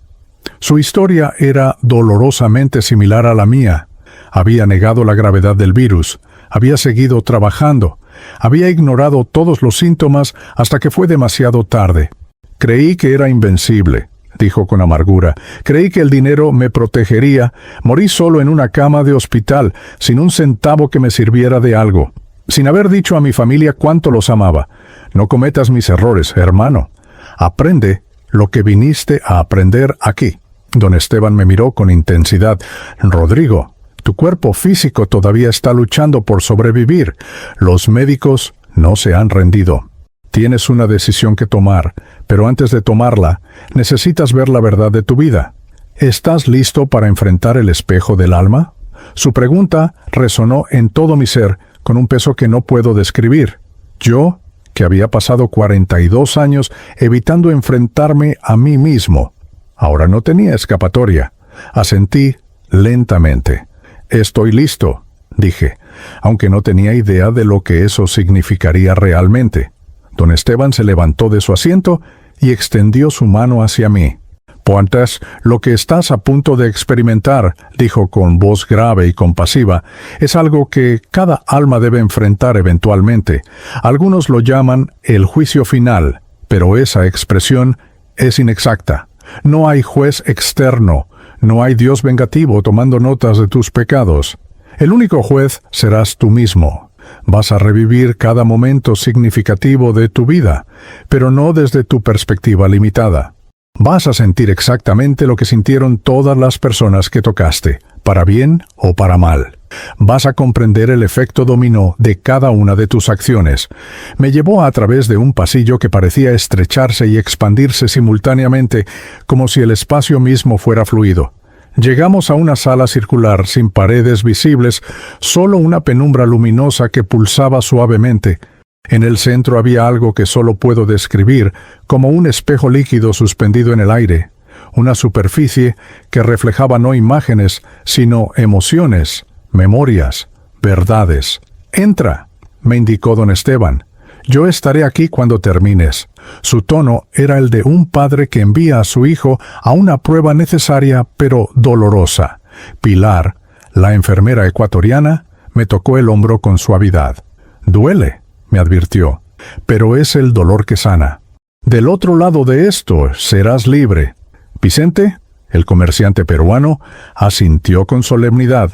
Su historia era dolorosamente similar a la mía. Había negado la gravedad del virus, había seguido trabajando, había ignorado todos los síntomas hasta que fue demasiado tarde. «Creí que era invencible», dijo con amargura. «Creí que el dinero me protegería. Morí solo en una cama de hospital, sin un centavo que me sirviera de algo. sin haber dicho a mi familia cuánto los amaba. No cometas mis errores, hermano. Aprende lo que viniste a aprender aquí. Don Esteban me miró con intensidad. Rodrigo, tu cuerpo físico todavía está luchando por sobrevivir. Los médicos no se han rendido. Tienes una decisión que tomar, pero antes de tomarla, necesitas ver la verdad de tu vida. ¿Estás listo para enfrentar el espejo del alma? Su pregunta resonó en todo mi ser con un peso que no puedo describir. Yo, que había pasado 42 años evitando enfrentarme a mí mismo, ahora no tenía escapatoria. Asentí lentamente. Estoy listo, dije, aunque no tenía idea de lo que eso significaría realmente. Don Esteban se levantó de su asiento y extendió su mano hacia mí. Pointes, lo que estás a punto de experimentar, dijo con voz grave y compasiva, es algo que cada alma debe enfrentar eventualmente. Algunos lo llaman el juicio final, pero esa expresión es inexacta. No hay juez externo, no hay Dios vengativo tomando notas de tus pecados. El único juez serás tú mismo. Vas a revivir cada momento significativo de tu vida, pero no desde tu perspectiva limitada. Vas a sentir exactamente lo que sintieron todas las personas que tocaste, para bien o para mal. Vas a comprender el efecto dominó de cada una de tus acciones. Me llevó a través de un pasillo que parecía estrecharse y expandirse simultáneamente, como si el espacio mismo fuera fluido. Llegamos a una sala circular sin paredes visibles, solo una penumbra luminosa que pulsaba suavemente. En el centro había algo que solo puedo describir como un espejo líquido suspendido en el aire, una superficie que reflejaba no imágenes, sino emociones, memorias, verdades. «Entra», me indicó don Esteban. «Yo estaré aquí cuando termines». Su tono era el de un padre que envía a su hijo a una prueba necesaria pero dolorosa. Pilar, la enfermera ecuatoriana, me tocó el hombro con suavidad. «Duele», me advirtió, «pero es el dolor que sana. Del otro lado de esto serás libre». Vicente, el comerciante peruano, asintió con solemnidad.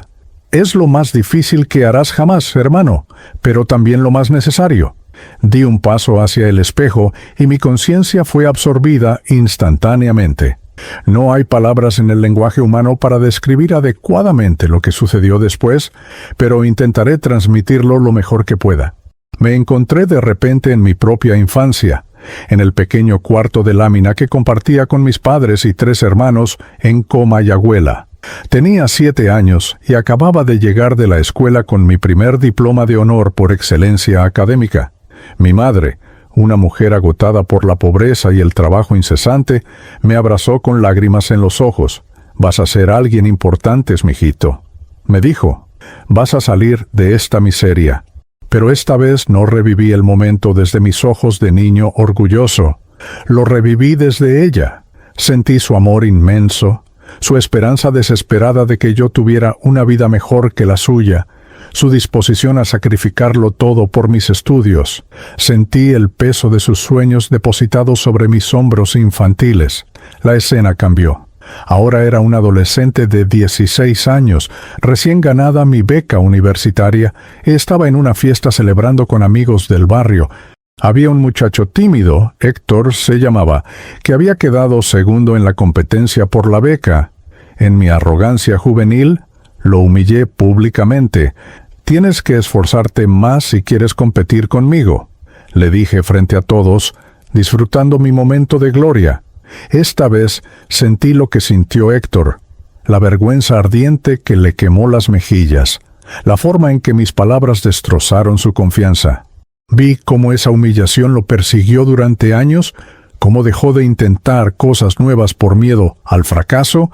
«Es lo más difícil que harás jamás, hermano, pero también lo más necesario». Di un paso hacia el espejo y mi conciencia fue absorbida instantáneamente. No hay palabras en el lenguaje humano para describir adecuadamente lo que sucedió después, pero intentaré transmitirlo lo mejor que pueda. Me encontré de repente en mi propia infancia, en el pequeño cuarto de lámina que compartía con mis padres y 3 hermanos en Comayagüela. Tenía 7 años y acababa de llegar de la escuela con mi primer diploma de honor por excelencia académica. Mi madre, una mujer agotada por la pobreza y el trabajo incesante, me abrazó con lágrimas en los ojos. «Vas a ser alguien importante, mijito», me dijo. «Vas a salir de esta miseria». Pero esta vez no reviví el momento desde mis ojos de niño orgulloso. Lo reviví desde ella. Sentí su amor inmenso, su esperanza desesperada de que yo tuviera una vida mejor que la suya, su disposición a sacrificarlo todo por mis estudios. Sentí el peso de sus sueños depositados sobre mis hombros infantiles. La escena cambió. Ahora era un adolescente de 16 años, recién ganada mi beca universitaria, y estaba en una fiesta celebrando con amigos del barrio. Había un muchacho tímido, Héctor se llamaba, que había quedado segundo en la competencia por la beca. En mi arrogancia juvenil, lo humillé públicamente. «Tienes que esforzarte más si quieres competir conmigo», le dije frente a todos, disfrutando mi momento de gloria. Esta vez sentí lo que sintió Héctor, la vergüenza ardiente que le quemó las mejillas, la forma en que mis palabras destrozaron su confianza. Vi cómo esa humillación lo persiguió durante años, cómo dejó de intentar cosas nuevas por miedo al fracaso,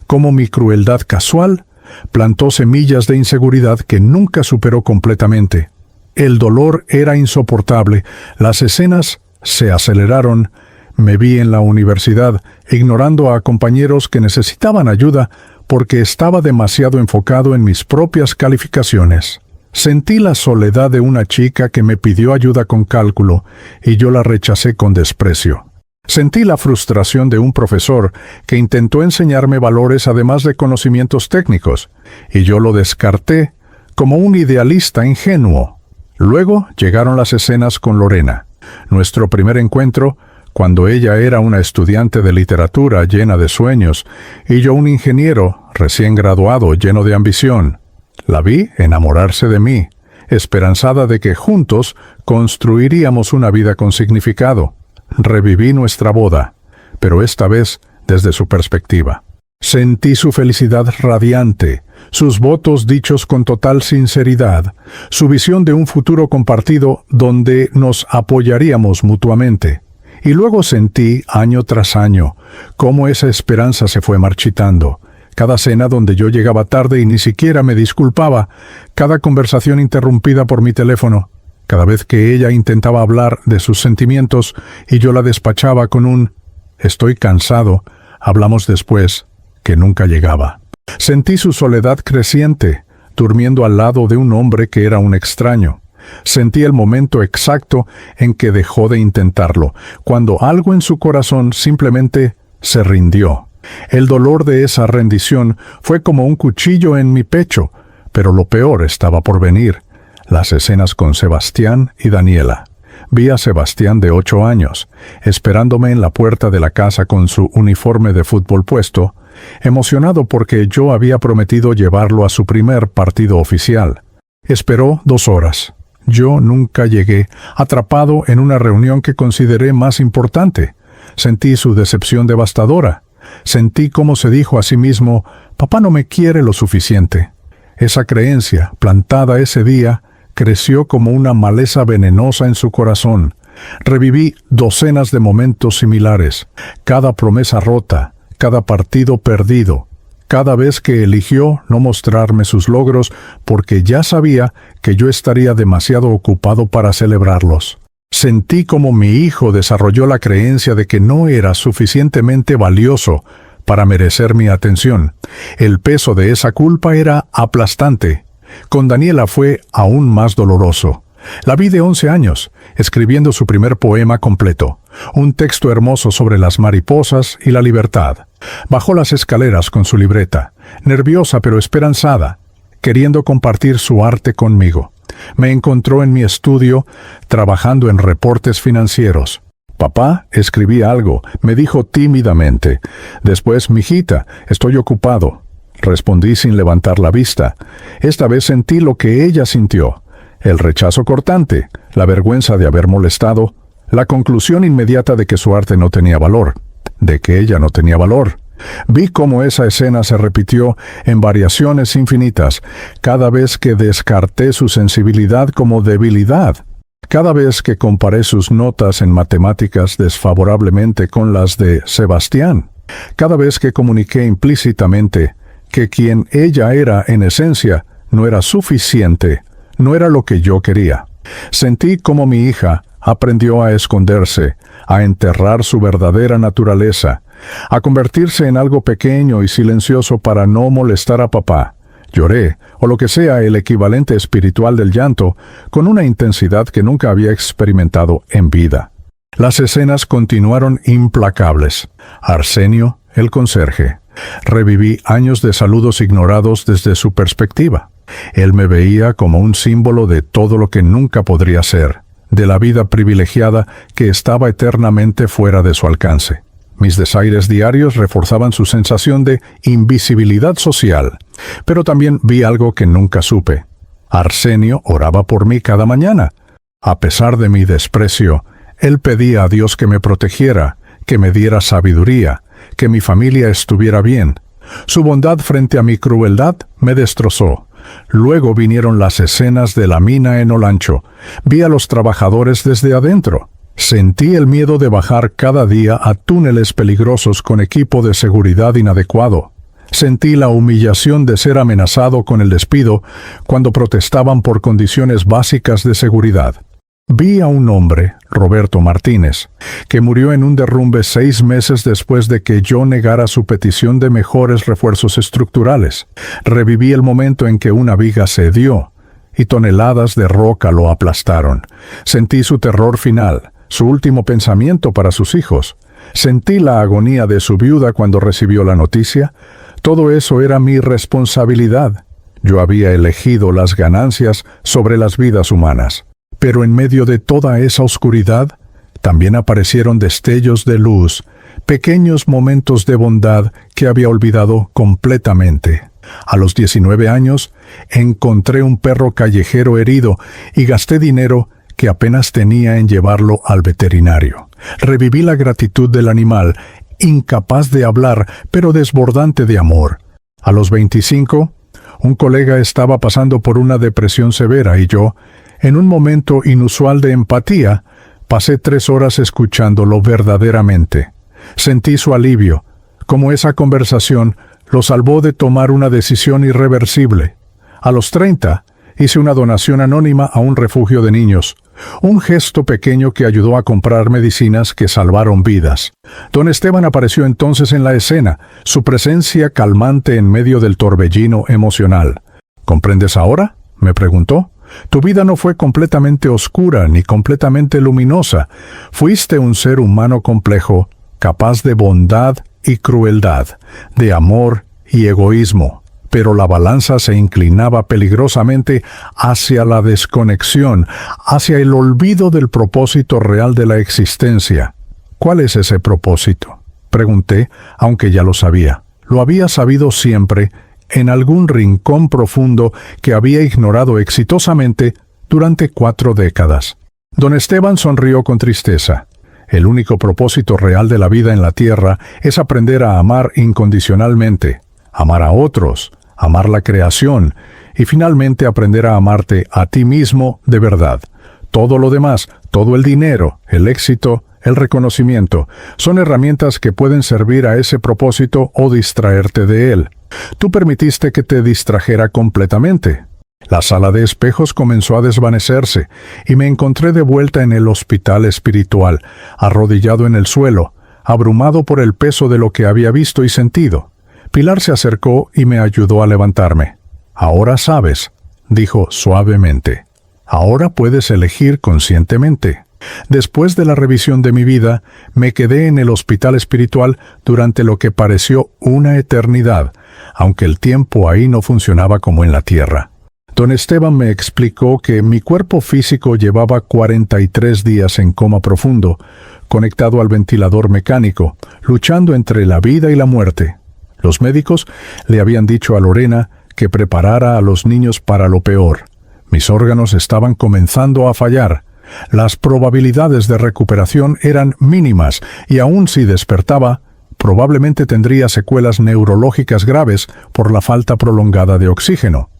cómo mi crueldad casual plantó semillas de inseguridad que nunca superó completamente. El dolor era insoportable, las escenas se aceleraron. Me vi en la universidad, ignorando a compañeros que necesitaban ayuda porque estaba demasiado enfocado en mis propias calificaciones. Sentí la soledad de una chica que me pidió ayuda con cálculo y yo la rechacé con desprecio. Sentí la frustración de un profesor que intentó enseñarme valores además de conocimientos técnicos, y yo lo descarté como un idealista ingenuo. Luego llegaron las escenas con Lorena. Nuestro primer encuentro, cuando ella era una estudiante de literatura llena de sueños y yo un ingeniero recién graduado lleno de ambición. La vi enamorarse de mí, esperanzada de que juntos construiríamos una vida con significado. Reviví nuestra boda, pero esta vez desde su perspectiva. Sentí su felicidad radiante, sus votos dichos con total sinceridad, su visión de un futuro compartido donde nos apoyaríamos mutuamente. Y luego sentí, año tras año, cómo esa esperanza se fue marchitando. Cada cena donde yo llegaba tarde y ni siquiera me disculpaba, cada conversación interrumpida por mi teléfono, cada vez que ella intentaba hablar de sus sentimientos y yo la despachaba con un «estoy cansado, hablamos después», que nunca llegaba. Sentí su soledad creciente, durmiendo al lado de un hombre que era un extraño. Sentí el momento exacto en que dejó de intentarlo, cuando algo en su corazón simplemente se rindió. El dolor de esa rendición fue como un cuchillo en mi pecho, pero lo peor estaba por venir. Las escenas con Sebastián y Daniela. Vi a Sebastián de 8 años, esperándome en la puerta de la casa con su uniforme de fútbol puesto, emocionado porque yo había prometido llevarlo a su primer partido oficial. Esperó 2 horas. Yo nunca llegué, atrapado en una reunión que consideré más importante. Sentí su decepción devastadora. Sentí cómo se dijo a sí mismo, «Papá no me quiere lo suficiente». Esa creencia, plantada ese día, creció como una maleza venenosa en su corazón. Reviví docenas de momentos similares, cada promesa rota, cada partido perdido, cada vez que eligió no mostrarme sus logros porque ya sabía que yo estaría demasiado ocupado para celebrarlos. Sentí como mi hijo desarrolló la creencia de que no era suficientemente valioso para merecer mi atención. El peso de esa culpa era aplastante. Con Daniela fue aún más doloroso. La vi de 11 años, escribiendo su primer poema completo, un texto hermoso sobre las mariposas y la libertad. Bajó las escaleras con su libreta, nerviosa pero esperanzada, queriendo compartir su arte conmigo. Me encontró en mi estudio, trabajando en reportes financieros. «Papá, escribí algo», me dijo tímidamente. Después, «Mijita, estoy ocupado». Respondí sin levantar la vista. Esta vez sentí lo que ella sintió. El rechazo cortante, la vergüenza de haber molestado, la conclusión inmediata de que su arte no tenía valor, de que ella no tenía valor. Vi cómo esa escena se repitió en variaciones infinitas, cada vez que descarté su sensibilidad como debilidad, cada vez que comparé sus notas en matemáticas desfavorablemente con las de Sebastián, cada vez que comuniqué implícitamente que quien ella era en esencia no era suficiente, no era lo que yo quería. Sentí como mi hija aprendió a esconderse, a enterrar su verdadera naturaleza, a convertirse en algo pequeño y silencioso para no molestar a papá. Lloré, o lo que sea el equivalente espiritual del llanto, con una intensidad que nunca había experimentado en vida. Las escenas continuaron implacables. Arsenio, el conserje. Reviví años de saludos ignorados desde su perspectiva. Él me veía como un símbolo de todo lo que nunca podría ser, de la vida privilegiada que estaba eternamente fuera de su alcance. Mis desaires diarios reforzaban su sensación de invisibilidad social, pero también vi algo que nunca supe. Arsenio oraba por mí cada mañana. A pesar de mi desprecio, él pedía a Dios que me protegiera, que me diera sabiduría, que mi familia estuviera bien. Su bondad frente a mi crueldad me destrozó. Luego vinieron las escenas de la mina en Olancho. Vi a los trabajadores desde adentro. Sentí el miedo de bajar cada día a túneles peligrosos con equipo de seguridad inadecuado. Sentí la humillación de ser amenazado con el despido cuando protestaban por condiciones básicas de seguridad. Vi a un hombre, Roberto Martínez, que murió en un derrumbe 6 meses después de que yo negara su petición de mejores refuerzos estructurales. Reviví el momento en que una viga cedió y toneladas de roca lo aplastaron. Sentí su terror final, su último pensamiento para sus hijos. Sentí la agonía de su viuda cuando recibió la noticia. Todo eso era mi responsabilidad. Yo había elegido las ganancias sobre las vidas humanas. Pero en medio de toda esa oscuridad, también aparecieron destellos de luz, pequeños momentos de bondad que había olvidado completamente. A los 19 años, encontré un perro callejero herido y gasté dinero que apenas tenía en llevarlo al veterinario. Reviví la gratitud del animal, incapaz de hablar, pero desbordante de amor. A los 25, un colega estaba pasando por una depresión severa y yo, en un momento inusual de empatía, pasé 3 horas escuchándolo verdaderamente. Sentí su alivio, como esa conversación lo salvó de tomar una decisión irreversible. A los 30, hice una donación anónima a un refugio de niños, un gesto pequeño que ayudó a comprar medicinas que salvaron vidas. Don Esteban apareció entonces en la escena, su presencia calmante en medio del torbellino emocional. ¿Comprendes ahora?, me preguntó. Tu vida no fue completamente oscura ni completamente luminosa. Fuiste un ser humano complejo, capaz de bondad y crueldad, de amor y egoísmo. Pero la balanza se inclinaba peligrosamente hacia la desconexión, hacia el olvido del propósito real de la existencia. ¿Cuál es ese propósito?, pregunté, aunque ya lo sabía. Lo había sabido siempre, en algún rincón profundo que había ignorado exitosamente durante 4 décadas. Don Esteban sonrió con tristeza. El único propósito real de la vida en la tierra es aprender a amar incondicionalmente, amar a otros, amar la creación y finalmente aprender a amarte a ti mismo de verdad. Todo lo demás, todo el dinero, el éxito, el reconocimiento, son herramientas que pueden servir a ese propósito o distraerte de él. Tú permitiste que te distrajera completamente. La sala de espejos comenzó a desvanecerse y me encontré de vuelta en el hospital espiritual, arrodillado en el suelo, abrumado por el peso de lo que había visto y sentido. Pilar se acercó y me ayudó a levantarme. Ahora sabes, dijo suavemente. Ahora puedes elegir conscientemente. Después de la revisión de mi vida, me quedé en el hospital espiritual durante lo que pareció una eternidad, aunque el tiempo ahí no funcionaba como en la tierra. Don Esteban me explicó que mi cuerpo físico llevaba 43 días en coma profundo, conectado al ventilador mecánico, luchando entre la vida y la muerte. Los médicos le habían dicho a Lorena que preparara a los niños para lo peor. Mis órganos estaban comenzando a fallar. Las probabilidades de recuperación eran mínimas y aun si despertaba, probablemente tendría secuelas neurológicas graves por la falta prolongada de oxígeno.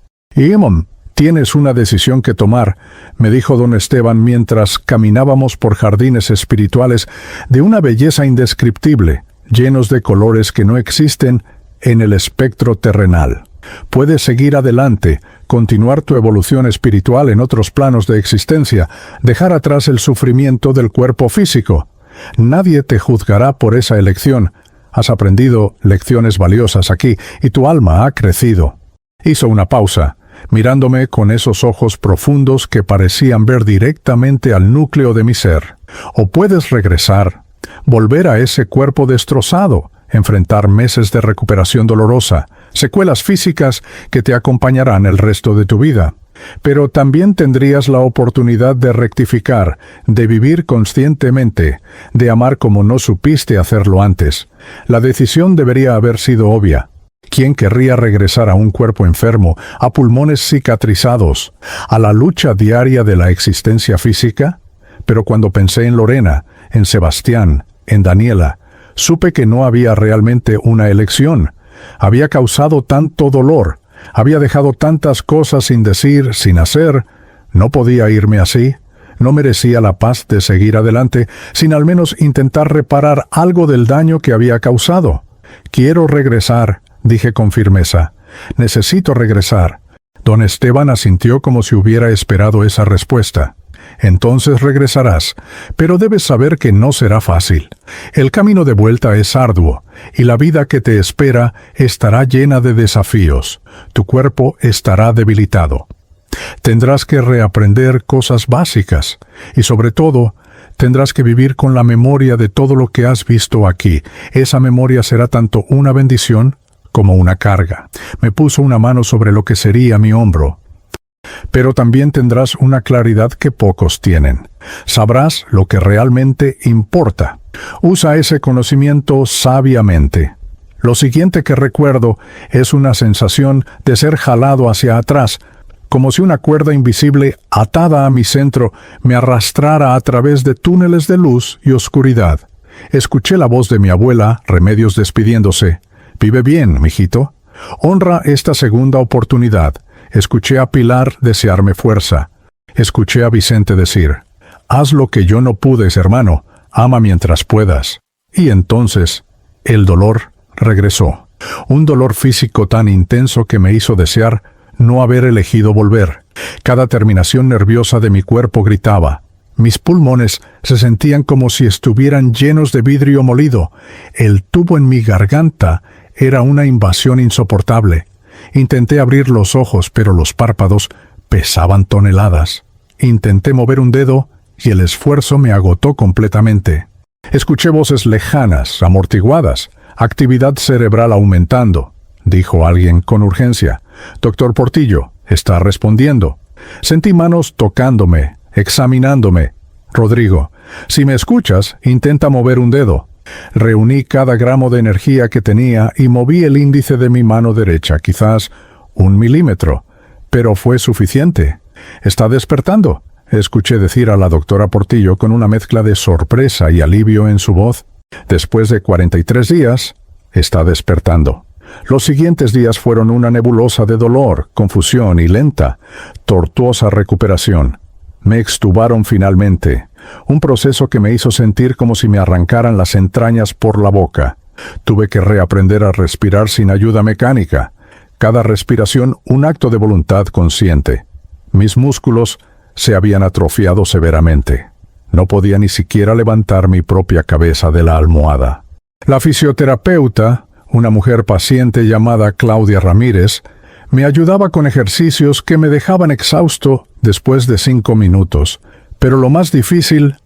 Tienes una decisión que tomar, me dijo don Esteban mientras caminábamos por jardines espirituales de una belleza indescriptible, llenos de colores que no existen en el espectro terrenal. Puedes seguir adelante, continuar tu evolución espiritual en otros planos de existencia, dejar atrás el sufrimiento del cuerpo físico. Nadie te juzgará por esa elección. Has aprendido lecciones valiosas aquí y tu alma ha crecido. Hizo una pausa, mirándome con esos ojos profundos que parecían ver directamente al núcleo de mi ser. O puedes regresar, volver a ese cuerpo destrozado, enfrentar meses de recuperación dolorosa, secuelas físicas que te acompañarán el resto de tu vida. Pero también tendrías la oportunidad de rectificar, de vivir conscientemente, de amar como no supiste hacerlo antes. La decisión debería haber sido obvia. ¿Quién querría regresar a un cuerpo enfermo, a pulmones cicatrizados, a la lucha diaria de la existencia física? Pero cuando pensé en Lorena, en Sebastián, en Daniela, supe que no había realmente una elección. Había causado tanto dolor, había dejado tantas cosas sin decir, sin hacer. No podía irme así. No merecía la paz de seguir adelante sin al menos intentar reparar algo del daño que había causado. Quiero regresar, dije con firmeza. Necesito regresar. Don Esteban asintió como si hubiera esperado esa respuesta. Entonces regresarás, pero debes saber que no será fácil. El camino de vuelta es arduo, y la vida que te espera estará llena de desafíos. Tu cuerpo estará debilitado. Tendrás que reaprender cosas básicas, y sobre todo, tendrás que vivir con la memoria de todo lo que has visto aquí. Esa memoria será tanto una bendición como una carga. Me puso una mano sobre lo que sería mi hombro. Pero también tendrás una claridad que pocos tienen. Sabrás lo que realmente importa. Usa ese conocimiento sabiamente. Lo siguiente que recuerdo es una sensación de ser jalado hacia atrás, como si una cuerda invisible atada a mi centro me arrastrara a través de túneles de luz y oscuridad. Escuché la voz de mi abuela, Remedios, despidiéndose. «Vive bien, mijito. Honra esta segunda oportunidad». Escuché a Pilar desearme fuerza. Escuché a Vicente decir: «Haz lo que yo no pude, hermano. Ama mientras puedas». Y entonces, el dolor regresó. Un dolor físico tan intenso que me hizo desear no haber elegido volver. Cada terminación nerviosa de mi cuerpo gritaba. Mis pulmones se sentían como si estuvieran llenos de vidrio molido. El tubo en mi garganta era una invasión insoportable. Intenté abrir los ojos, pero los párpados pesaban toneladas. Intenté mover un dedo y el esfuerzo me agotó completamente. Escuché voces lejanas, amortiguadas, actividad cerebral aumentando. Dijo alguien con urgencia: «Doctor Portillo, está respondiendo». Sentí manos tocándome, examinándome. «Rodrigo, si me escuchas, intenta mover un dedo». Reuní cada gramo de energía que tenía y moví el índice de mi mano derecha, quizás 1 milímetro, pero fue suficiente. «¿Está despertando?», escuché decir a la doctora Portillo con una mezcla de sorpresa y alivio en su voz. «Después de 43 días, está despertando». Los siguientes días fueron una nebulosa de dolor, confusión y lenta, tortuosa recuperación. Me extubaron finalmente, un proceso que me hizo sentir como si me arrancaran las entrañas por la boca. Tuve que reaprender a respirar sin ayuda mecánica. Cada respiración un acto de voluntad consciente. Mis músculos se habían atrofiado severamente. No podía ni siquiera levantar mi propia cabeza de la almohada. La fisioterapeuta, una mujer paciente llamada Claudia Ramírez, me ayudaba con ejercicios que me dejaban exhausto después de 5 minutos. Pero lo más difícil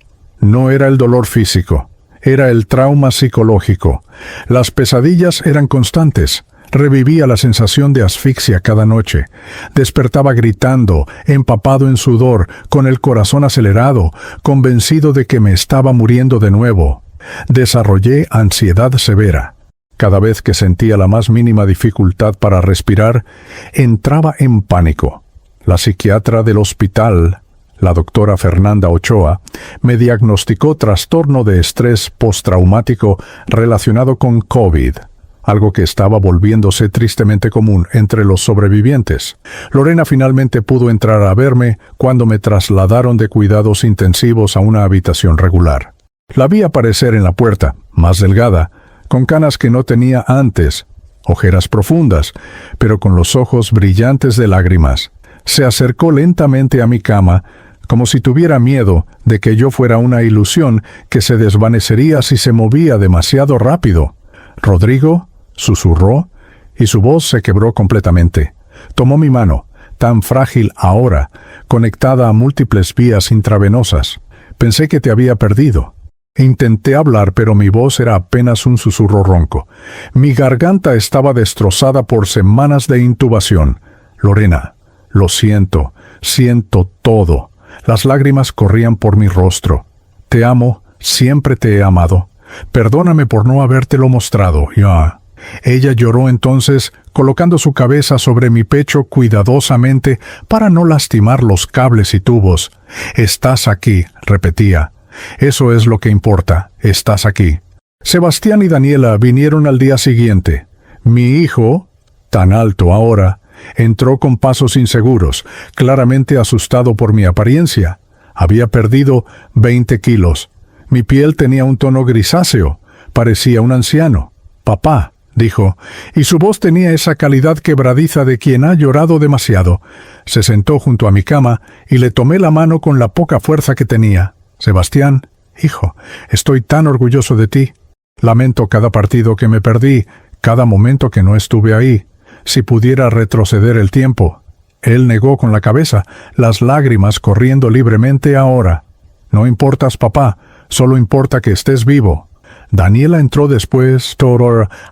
no era el dolor físico, era el trauma psicológico. Las pesadillas eran constantes. Revivía la sensación de asfixia cada noche. Despertaba gritando, empapado en sudor, con el corazón acelerado, convencido de que me estaba muriendo de nuevo. Desarrollé ansiedad severa. Cada vez que sentía la más mínima dificultad para respirar, entraba en pánico. La psiquiatra del hospital, la doctora Fernanda Ochoa, me diagnosticó trastorno de estrés postraumático relacionado con COVID, algo que estaba volviéndose tristemente común entre los sobrevivientes. Lorena finalmente pudo entrar a verme cuando me trasladaron de cuidados intensivos a una habitación regular. La vi aparecer en la puerta, más delgada, con canas que no tenía antes, ojeras profundas, pero con los ojos brillantes de lágrimas. Se acercó lentamente a mi cama, como si tuviera miedo de que yo fuera una ilusión que se desvanecería si se movía demasiado rápido. «Rodrigo», susurró, y su voz se quebró completamente. Tomó mi mano, tan frágil ahora, conectada a múltiples vías intravenosas. «Pensé que te había perdido». Intenté hablar, pero mi voz era apenas un susurro ronco. Mi garganta estaba destrozada por semanas de intubación. «Lorena, lo siento, siento todo». Las lágrimas corrían por mi rostro. «Te amo, siempre te he amado. Perdóname por no habértelo mostrado, ya». Ella lloró entonces, colocando su cabeza sobre mi pecho cuidadosamente para no lastimar los cables y tubos. «Estás aquí», repetía. «Eso es lo que importa, estás aquí». Sebastián y Daniela vinieron al día siguiente. Mi hijo, tan alto ahora, entró con pasos inseguros, claramente asustado por mi apariencia. Había perdido 20 kilos. Mi piel tenía un tono grisáceo. Parecía un anciano. «Papá», dijo, y su voz tenía esa calidad quebradiza de quien ha llorado demasiado. Se sentó junto a mi cama y le tomé la mano con la poca fuerza que tenía. «Sebastián, hijo, estoy tan orgulloso de ti. Lamento cada partido que me perdí, cada momento que no estuve ahí. Si pudiera retroceder el tiempo». Él negó con la cabeza, las lágrimas corriendo libremente ahora. «No importas, papá, solo importa que estés vivo». Daniela entró después,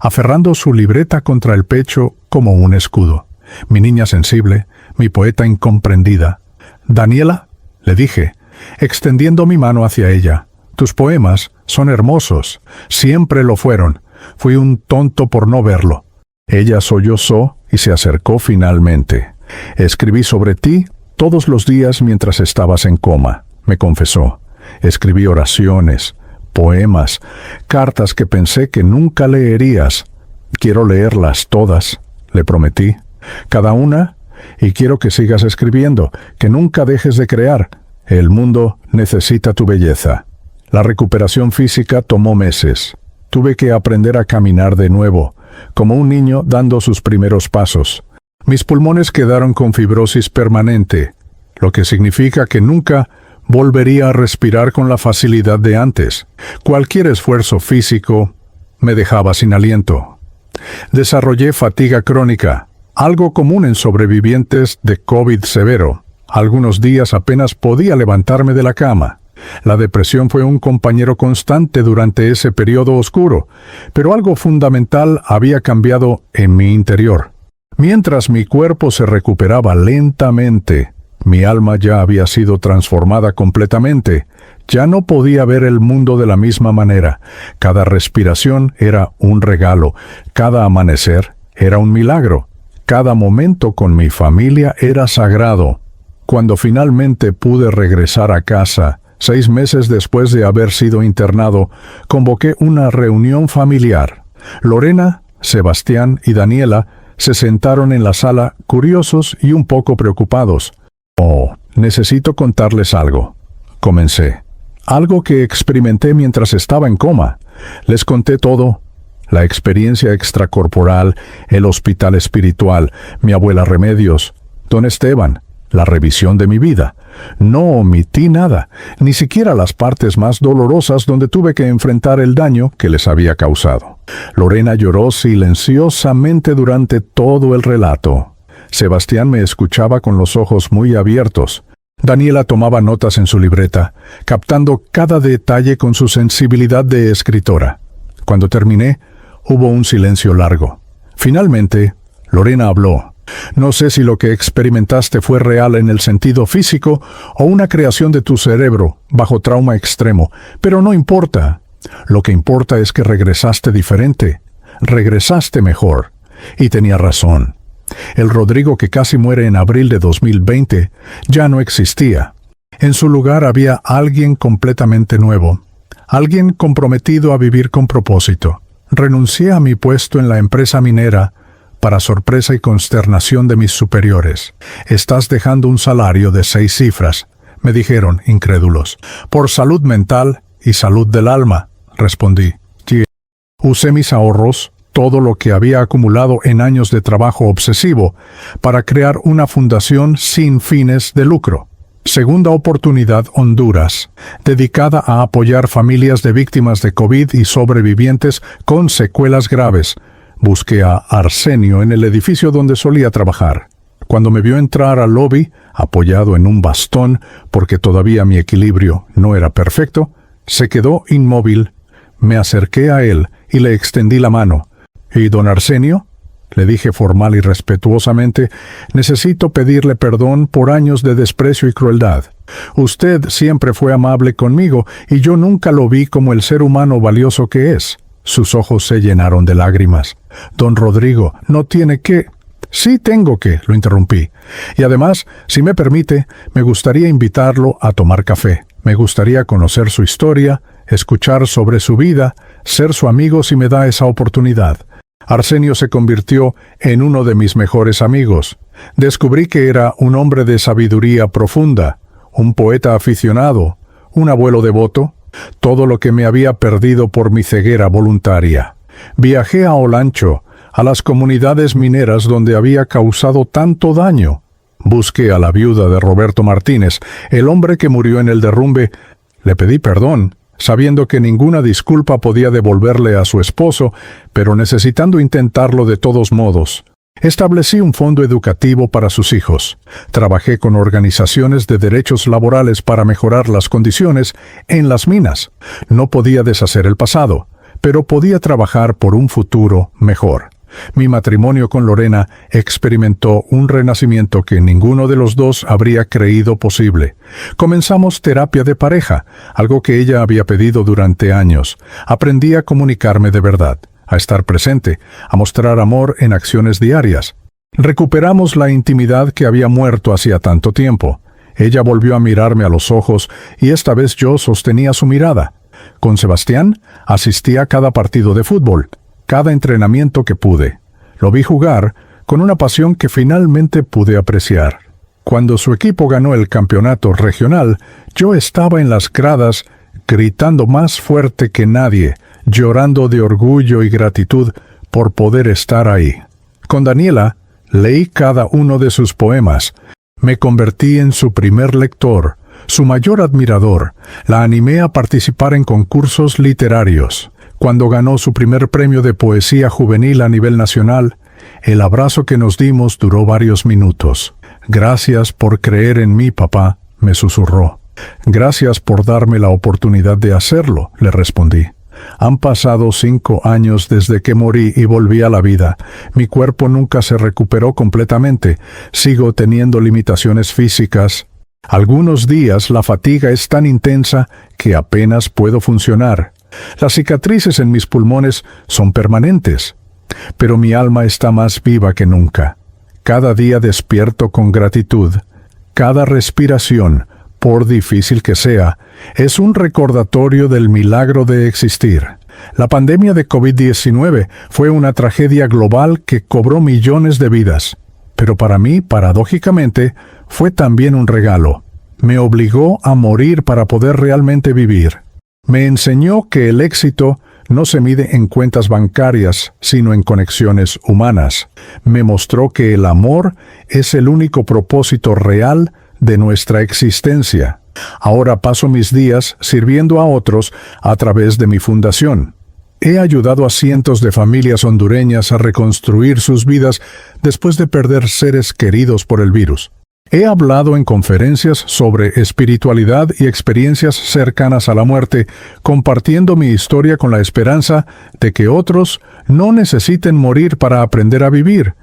aferrando su libreta contra el pecho como un escudo. Mi niña sensible, mi poeta incomprendida. «Daniela», le dije, extendiendo mi mano hacia ella, «tus poemas son hermosos, siempre lo fueron. Fui un tonto por no verlo». Ella sollozó y se acercó finalmente. «Escribí sobre ti todos los días mientras estabas en coma», me confesó. «Escribí oraciones, poemas, cartas que pensé que nunca leerías. Quiero leerlas todas», le prometí. «Cada una, y quiero que sigas escribiendo, que nunca dejes de crear. El mundo necesita tu belleza». La recuperación física tomó meses. Tuve que aprender a caminar de nuevo, como un niño dando sus primeros pasos. Mis pulmones quedaron con fibrosis permanente, lo que significa que nunca volvería a respirar con la facilidad de antes. Cualquier esfuerzo físico me dejaba sin aliento. Desarrollé fatiga crónica, algo común en sobrevivientes de COVID severo. Algunos días apenas podía levantarme de la cama. La depresión fue un compañero constante durante ese periodo oscuro, pero algo fundamental había cambiado en mi interior. Mientras mi cuerpo se recuperaba lentamente, mi alma ya había sido transformada completamente. Ya no podía ver el mundo de la misma manera. Cada respiración era un regalo, cada amanecer era un milagro, cada momento con mi familia era sagrado. Cuando finalmente pude regresar a casa, 6 meses después de haber sido internado, convoqué una reunión familiar. Lorena, Sebastián y Daniela se sentaron en la sala, curiosos y un poco preocupados. «Oh, necesito contarles algo», comencé. «Algo que experimenté mientras estaba en coma». Les conté todo: la experiencia extracorporal, el hospital espiritual, mi abuela Remedios, don Esteban, la revisión de mi vida. No omití nada, ni siquiera las partes más dolorosas donde tuve que enfrentar el daño que les había causado. Lorena lloró silenciosamente durante todo el relato. Sebastián me escuchaba con los ojos muy abiertos. Daniela tomaba notas en su libreta, captando cada detalle con su sensibilidad de escritora. Cuando terminé, hubo un silencio largo. Finalmente, Lorena habló. «No sé si lo que experimentaste fue real en el sentido físico o una creación de tu cerebro bajo trauma extremo, pero no importa. Lo que importa es que regresaste diferente, regresaste mejor. Y tenía razón. El Rodrigo que casi muere en abril de 2020 ya no existía. En su lugar había alguien completamente nuevo, alguien comprometido a vivir con propósito. Renuncié a mi puesto en la empresa minera para sorpresa y consternación de mis superiores. «Estás dejando un salario de 6 cifras», me dijeron, incrédulos. «Por salud mental y salud del alma», respondí. «Sí». Usé mis ahorros, todo lo que había acumulado en años de trabajo obsesivo, para crear una fundación sin fines de lucro. Segunda Oportunidad Honduras, dedicada a apoyar familias de víctimas de COVID y sobrevivientes con secuelas graves. Busqué a Arsenio en el edificio donde solía trabajar. Cuando me vio entrar al lobby, apoyado en un bastón, porque todavía mi equilibrio no era perfecto, se quedó inmóvil. Me acerqué a él y le extendí la mano. «¿Y don Arsenio?», le dije formal y respetuosamente, «necesito pedirle perdón por años de desprecio y crueldad. Usted siempre fue amable conmigo y yo nunca lo vi como el ser humano valioso que es». Sus ojos se llenaron de lágrimas. «Don Rodrigo, no tiene que...» «Sí tengo que», lo interrumpí. «Y además, si me permite, me gustaría invitarlo a tomar café. Me gustaría conocer su historia, escuchar sobre su vida, ser su amigo si me da esa oportunidad». Arsenio se convirtió en uno de mis mejores amigos. Descubrí que era un hombre de sabiduría profunda, un poeta aficionado, un abuelo devoto, todo lo que me había perdido por mi ceguera voluntaria. Viajé a Olancho, a las comunidades mineras donde había causado tanto daño. Busqué a la viuda de Roberto Martínez, el hombre que murió en el derrumbe. Le pedí perdón, sabiendo que ninguna disculpa podía devolverle a su esposo, pero necesitando intentarlo de todos modos. Establecí un fondo educativo para sus hijos. Trabajé con organizaciones de derechos laborales para mejorar las condiciones en las minas. No podía deshacer el pasado, pero podía trabajar por un futuro mejor. Mi matrimonio con Lorena experimentó un renacimiento que ninguno de los dos habría creído posible. Comenzamos terapia de pareja, algo que ella había pedido durante años. Aprendí a comunicarme de verdad, a estar presente, a mostrar amor en acciones diarias. Recuperamos la intimidad que había muerto hacía tanto tiempo. Ella volvió a mirarme a los ojos y esta vez yo sostenía su mirada. Con Sebastián asistí a cada partido de fútbol, cada entrenamiento que pude. Lo vi jugar con una pasión que finalmente pude apreciar. Cuando su equipo ganó el campeonato regional, yo estaba en las gradas gritando más fuerte que nadie, llorando de orgullo y gratitud por poder estar ahí. Con Daniela, leí cada uno de sus poemas. Me convertí en su primer lector, su mayor admirador. La animé a participar en concursos literarios. Cuando ganó su primer premio de poesía juvenil a nivel nacional, el abrazo que nos dimos duró varios minutos. «Gracias por creer en mí, papá», me susurró. «Gracias por darme la oportunidad de hacerlo», le respondí. Han pasado 5 años desde que morí y volví a la vida. Mi cuerpo nunca se recuperó completamente. Sigo teniendo limitaciones físicas. Algunos días la fatiga es tan intensa que apenas puedo funcionar. Las cicatrices en mis pulmones son permanentes. Pero mi alma está más viva que nunca. Cada día despierto con gratitud. Cada respiración, por difícil que sea, es un recordatorio del milagro de existir. La pandemia de COVID-19 fue una tragedia global que cobró millones de vidas. Pero para mí, paradójicamente, fue también un regalo. Me obligó a morir para poder realmente vivir. Me enseñó que el éxito no se mide en cuentas bancarias, sino en conexiones humanas. Me mostró que el amor es el único propósito real de nuestra existencia. Ahora paso mis días sirviendo a otros a través de mi fundación. He ayudado a cientos de familias hondureñas a reconstruir sus vidas después de perder seres queridos por el virus. He hablado en conferencias sobre espiritualidad y experiencias cercanas a la muerte, compartiendo mi historia con la esperanza de que otros no necesiten morir para aprender a vivir.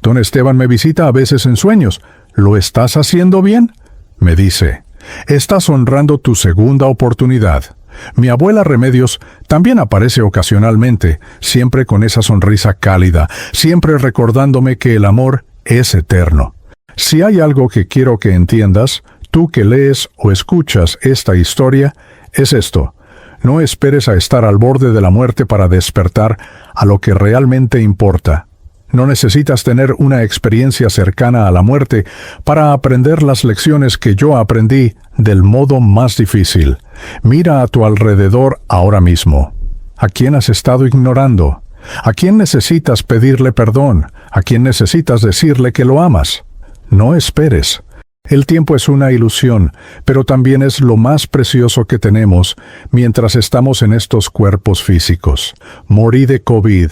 Don Esteban me visita a veces en sueños. ¿Lo estás haciendo bien?, me dice. Estás honrando tu segunda oportunidad. Mi abuela Remedios también aparece ocasionalmente, siempre con esa sonrisa cálida, siempre recordándome que el amor es eterno. Si hay algo que quiero que entiendas, tú que lees o escuchas esta historia, es esto. No esperes a estar al borde de la muerte para despertar a lo que realmente importa. No necesitas tener una experiencia cercana a la muerte para aprender las lecciones que yo aprendí del modo más difícil. Mira a tu alrededor ahora mismo. ¿A quién has estado ignorando? ¿A quién necesitas pedirle perdón? ¿A quién necesitas decirle que lo amas? No esperes. El tiempo es una ilusión, pero también es lo más precioso que tenemos mientras estamos en estos cuerpos físicos. Morí de COVID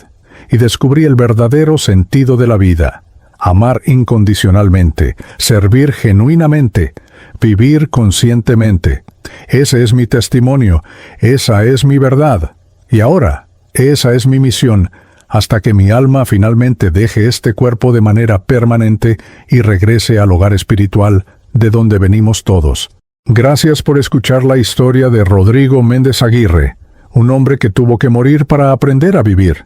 y descubrí el verdadero sentido de la vida. Amar incondicionalmente, servir genuinamente, vivir conscientemente. Ese es mi testimonio, esa es mi verdad. Y ahora, esa es mi misión, hasta que mi alma finalmente deje este cuerpo de manera permanente y regrese al hogar espiritual de donde venimos todos. Gracias por escuchar la historia de Rodrigo Méndez Aguirre, un hombre que tuvo que morir para aprender a vivir.